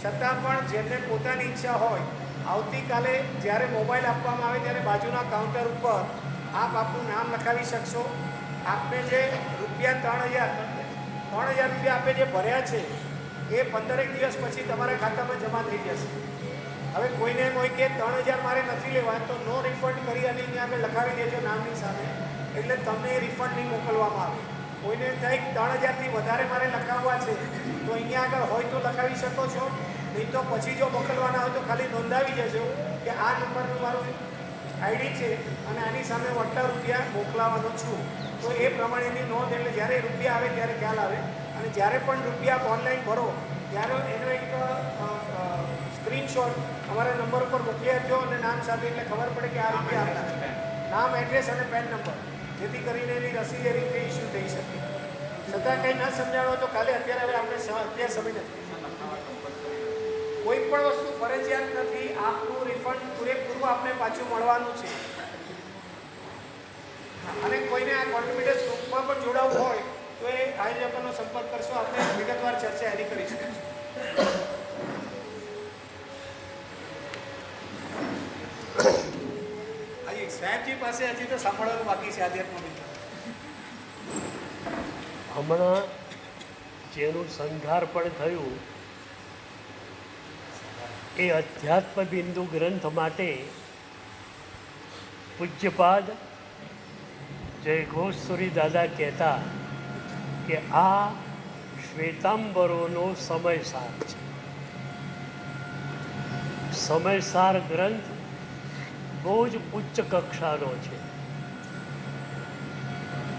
છતાં પણ જેમને પોતાની ઈચ્છા હોય, આવતીકાલે જ્યારે મોબાઈલ આપવામાં આવે ત્યારે બાજુના કાઉન્ટર ઉપર આપ આપનું નામ લખાવી શકશો. આપને જે રૂપિયા 3,000 રૂપિયા આપે જે ભર્યા છે એ 15 દિવસ પછી તમારા ખાતામાં જમા થઈ જશે. હવે કોઈને એમ હોય કે 3,000 મારે નથી લેવા તો નો રિફંડ કરી અને અહીંયા આગળ લખાવી દેજો નામની સામે, એટલે તમને એ રિફંડ નહીં મોકલવામાં આવે. કોઈને થાય 3,000થી વધારે મારે લખાવવા છે તો અહીંયા આગળ હોય તો લખાવી શકો છો, નહીં તો પછી જો મોકલવાના હોય તો ખાલી નોંધાવી જજો કે આ નંબરનું મારું આઈડી છે અને આની સામે હું આટલા રૂપિયા મોકલાવાનો છું. તો એ પ્રમાણેની નોંધ, એટલે જ્યારે રૂપિયા આવે ત્યારે ખ્યાલ આવે. અને જ્યારે પણ રૂપિયા ઓનલાઈન ભરો ત્યારે એનો એક સ્ક્રીનશોટ અમારા નંબર ઉપર મોકલી આપજો અને નામ સાથે, એટલે ખબર પડે કે આ રૂપિયા આપના છે. નામ, એડ્રેસ અને પેન નંબર, જેથી કરીને એની રસીદ એ રીતે ઇસ્યુ થઈ શકે. છતાં કંઈ ન સમજાણો તો કાલે અત્યારે હવે આપણે અત્યારે સમય નથી. કોઈ પણ વસ્તુ ફરજિયાત નથી. આપનું રિફંડ પૂરેપૂરું આપને પાછું મળવાનું છે. અને કોઈને આ કોન્ટ્રીબ્યુટર્સ ગ્રુપમાં પણ જોડાવવું હોય તો એ આયોજકોનો સંપર્ક કરશો, આપણે વિગતવાર ચર્ચા એની કરીશું. હજી સાહેબજી પાસે હજી તો સાંભળવાનું બાકી છે આધ્યાત્મ મિત્ર. હમણાં જેનું સંઘાર પણ થયું એ અધ્યાત્મ બિંદુ ગ્રંથ માટે પૂજ્યપાદ જય ઘોષસુરી દાદા કહેતા કે આ શ્વેતાંબરોનો સમયસાર છે. સમયસાર ગ્રંથ બહુ જ ઉચ્ચ કક્ષાનો છે.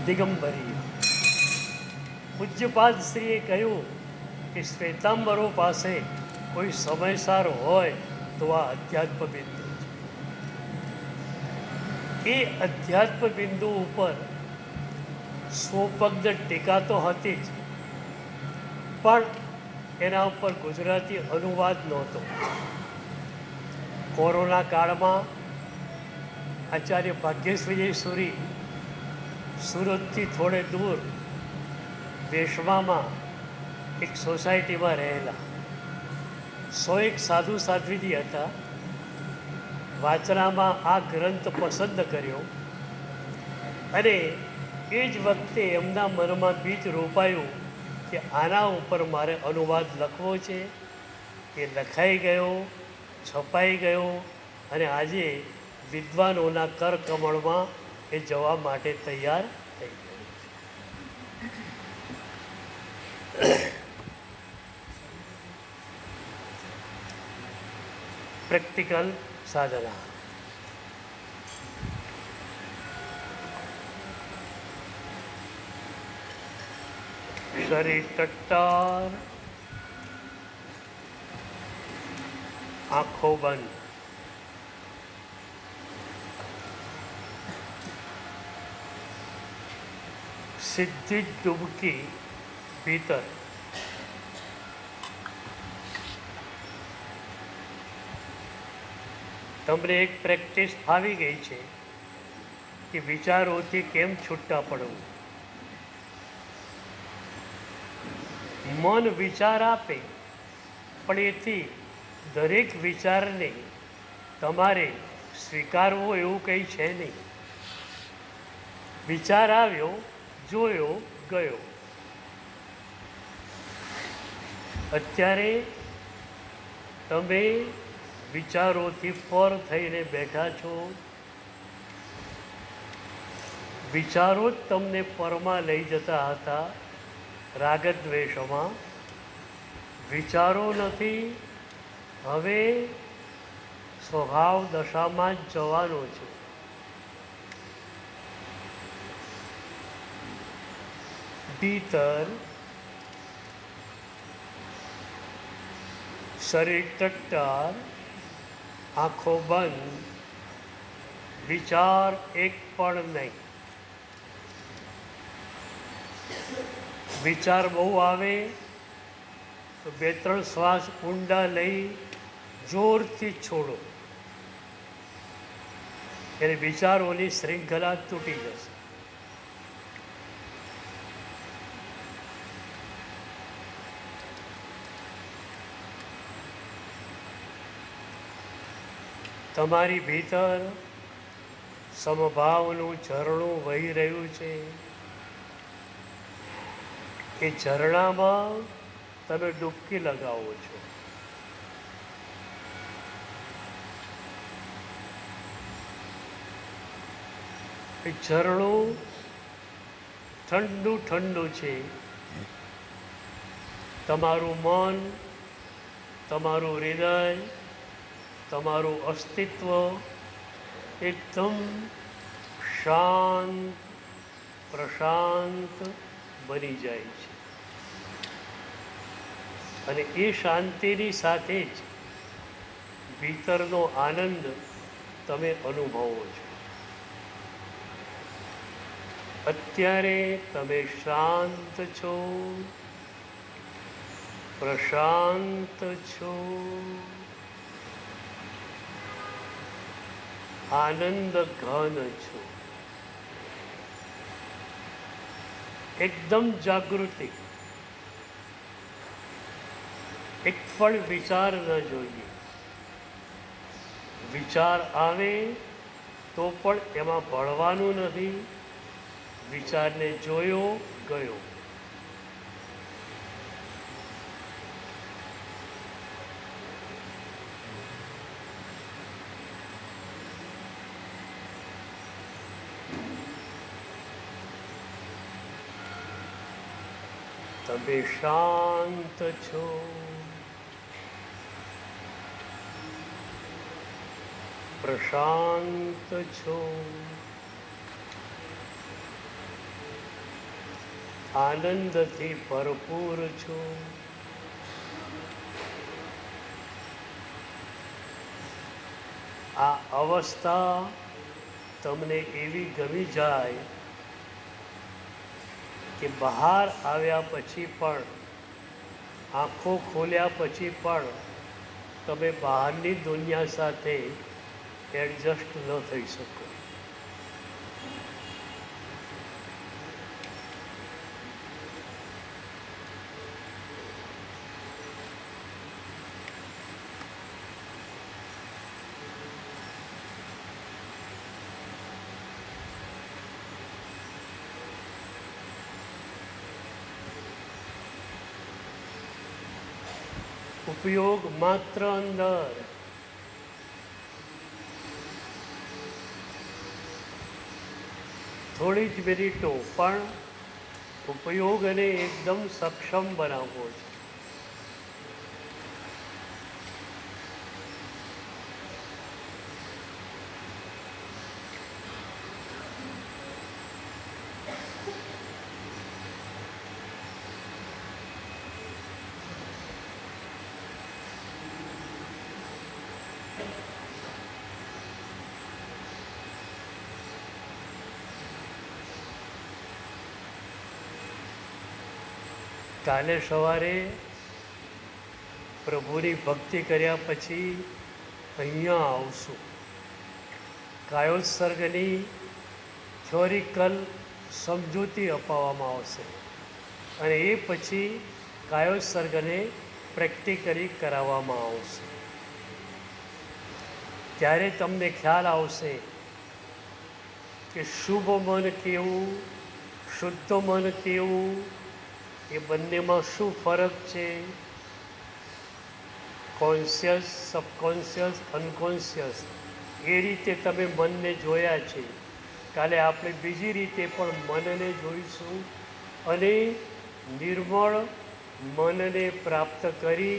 દિગંબરી પૂજ્યપાદ શ્રીએ કહ્યું કે શ્વેતાંબરો પાસે કોઈ સમયસાર હોય તો આ અધ્યાત્મ બિંદુ છે. એ અધ્યાત્મ બિંદુ ઉપર સ્વપગ્ધ ટીકા તો હતી જ, પણ એના ઉપર ગુજરાતી અનુવાદ નહોતો. કોરોના કાળમાં આચાર્ય ભાગ્યેશ વિજય સુરી સુરતથી થોડે દૂર વેશવામાં એક સોસાયટીમાં રહેલા 101 સાધુ સાધ્વીજી હતા. વાચનામાં આ ગ્રંથ પસંદ કર્યો અને એ જ વખતે એમના મનમાં બીજ રોપાયું કે આના ઉપર મારે અનુવાદ લખવો છે. એ લખાઈ ગયો, છપાઈ ગયો અને આજે વિદ્વાનોના કરકમળમાં એ જવા માટે તૈયાર થઈ ગયું. પ્રેક્ટિકલ સાધના. શરીર ટટ્ટાર, આંખો બંધ. સીધી જ ડૂબકી ભીતર. તમને એક પ્રેક્ટિસ ફાવી ગઈ છે કે વિચારોથી કેમ છૂટા પડવું. મન વિચાર આપે પણ એથી દરેક વિચારને તમારે સ્વીકારવો એવું કંઈ છે નહીં. વિચાર આવ્યો, જોયો, ગયો. અત્યારે તમે વિચારોથી પર થઈને બેઠા છો. વિચારો જ તમને પરમાં લઈ જતા હતા, રાગદ્વેષમાં. વિચારો નથી, હવે સ્વભાવ દશામાં જ જવાનો છે. ભીતર શરીર ટટ્ટાર, આંખો બંધ, વિચાર એક પણ નહીં. વિચાર બહુ આવે તો 2-3 શ્વાસ ઊંડા લઈ જોરથી છોડો, એટલે વિચારોની શૃંખલા તૂટી જશે. તમારી ભીતર સમભાવનું ઝરણું વહી રહ્યું છે. એ ઝરણામાં તમે ડૂબકી લગાવો છો. એ ઝરણું ઠંડુ ઠંડુ છે. તમારું મન, તમારું હૃદય, તમારું અસ્તિત્વ એકદમ શાંત પ્રશાંત બની જાય છે. અને એ શાંતિની સાથે જ ભીતરનો આનંદ તમે અનુભવો છો. અત્યારે તમે શાંત છો, પ્રશાંત છો, આનંદ ઘન છો. એકદમ જાગૃતિ. એક પણ વિચાર ન જોઈએ. વિચાર આવે તો પણ એમાં ભળવાનું નથી. વિચારને જોયો, ગયો. તમે શાંત છો, પ્રશાંત છો, આનંદથી ભરપૂર છો. આ અવસ્થા તમને એવી ગમી જાય કે બહાર આવ્યા પછી પણ, આંખો ખોલ્યા પછી પણ તમે બહારની દુનિયા સાથે એડજસ્ટ ન થઈ શકો. ઉપયોગ માત્ર અંદર, થોડી જ મિનિટો પણ ઉપયોગને એકદમ સક્ષમ બનાવવો છે. કાલે સવારે પ્રભુની ભક્તિ કર્યા પછી અહીંયા આવશું. કાયોત્સર્ગની થિયોરિકલ સમજૂતી અપાવવામાં આવશે અને એ પછી કાયોત્સર્ગને પ્રેક્ટિકલી કરાવવામાં આવશે. ત્યારે તમને ખ્યાલ આવશે કે શુભ મન કેવું, શુદ્ધ મન કેવું, એ બંનેમાં શું ફરક છે. કોન્શિયસ, સબકોન્શિયસ, અનકોન્શિયસ, એ રીતે તમે મનને જોયા છે. કાલે આપણે બીજી રીતે પણ મનને જોઈશું અને નિર્મળ મનને પ્રાપ્ત કરી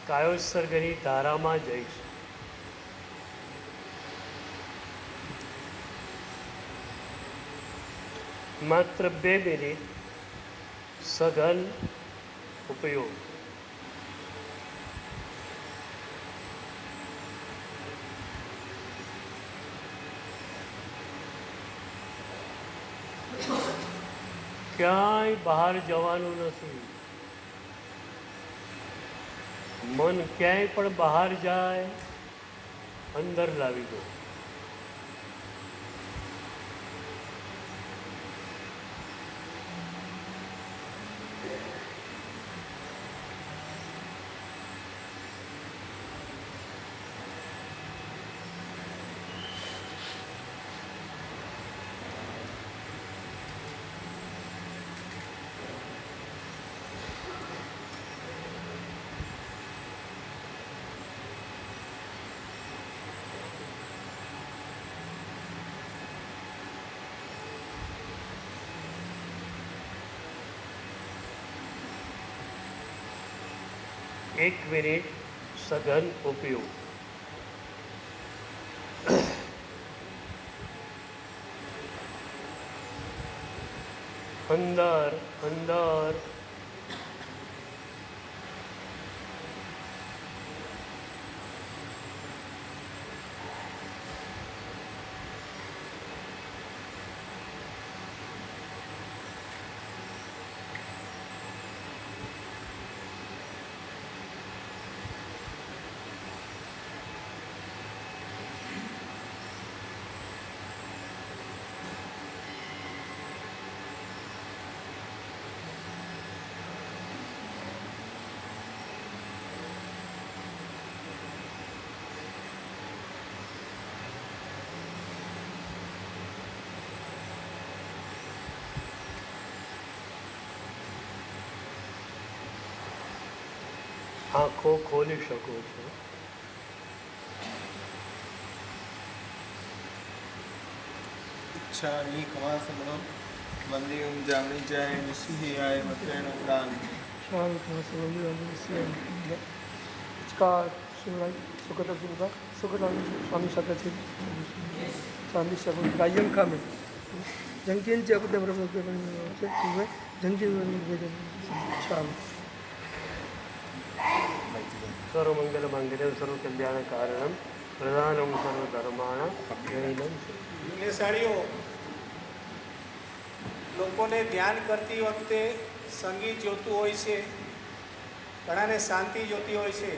કાયોત્સર્ગની ધારામાં જઈશું. માત્ર 2 મિનિટ સઘન ઉપયોગ. ક્યાંય બહાર જવાનું નથી. મન ક્યાંય પણ બહાર જાય, અંદર લાવી દો. એક મિનિટ સઘન ઉપયોગ. અંદર અંદર આંખો ખોલી શકો છો. इच्छामि कमासमनो वन्देयं जामनिजाय निशियाय मत्रेण उदान नमस्कार शिवराज सुखद स्वामी सदाशिव स्वामी सब गायन कामे जंकियन अपने जंकियन स्वामी સર્વમંગલ માંગલ્યં સર્વ કલ્યાણ કારણમ પ્રધાનમ સર્વધર્માણામ નૈનમ પુણ્યશાળીઓ, લોકોને ધ્યાન કરતી વખતે સંગીત જોતું હોય છે, ઘણાને શાંતિ જોતી હોય છે,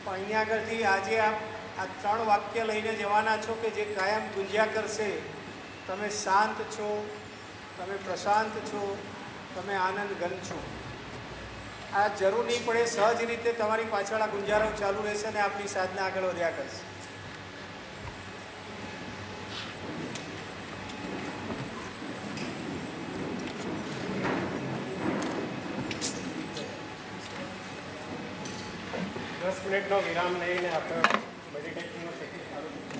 પણ અહીંયા આગળથી આજે આ 3 વાક્ય લઈને જવાના છો કે જે કાયમ ગુંજ્યા કરશે. તમે શાંત છો, તમે પ્રશાંત છો, તમે આનંદ ઘન છો. આ જરૂર નહીં પડે, સહજ રીતે તમારી પાછળ આ ગુંજારો ચાલુ રહેશે અને આપની સાધના આગળ વધ્યા કરશે. મિનિટનો વિરામ લઈને આપણે મેડિટેશનનો સેશન ચાલુ કરીએ.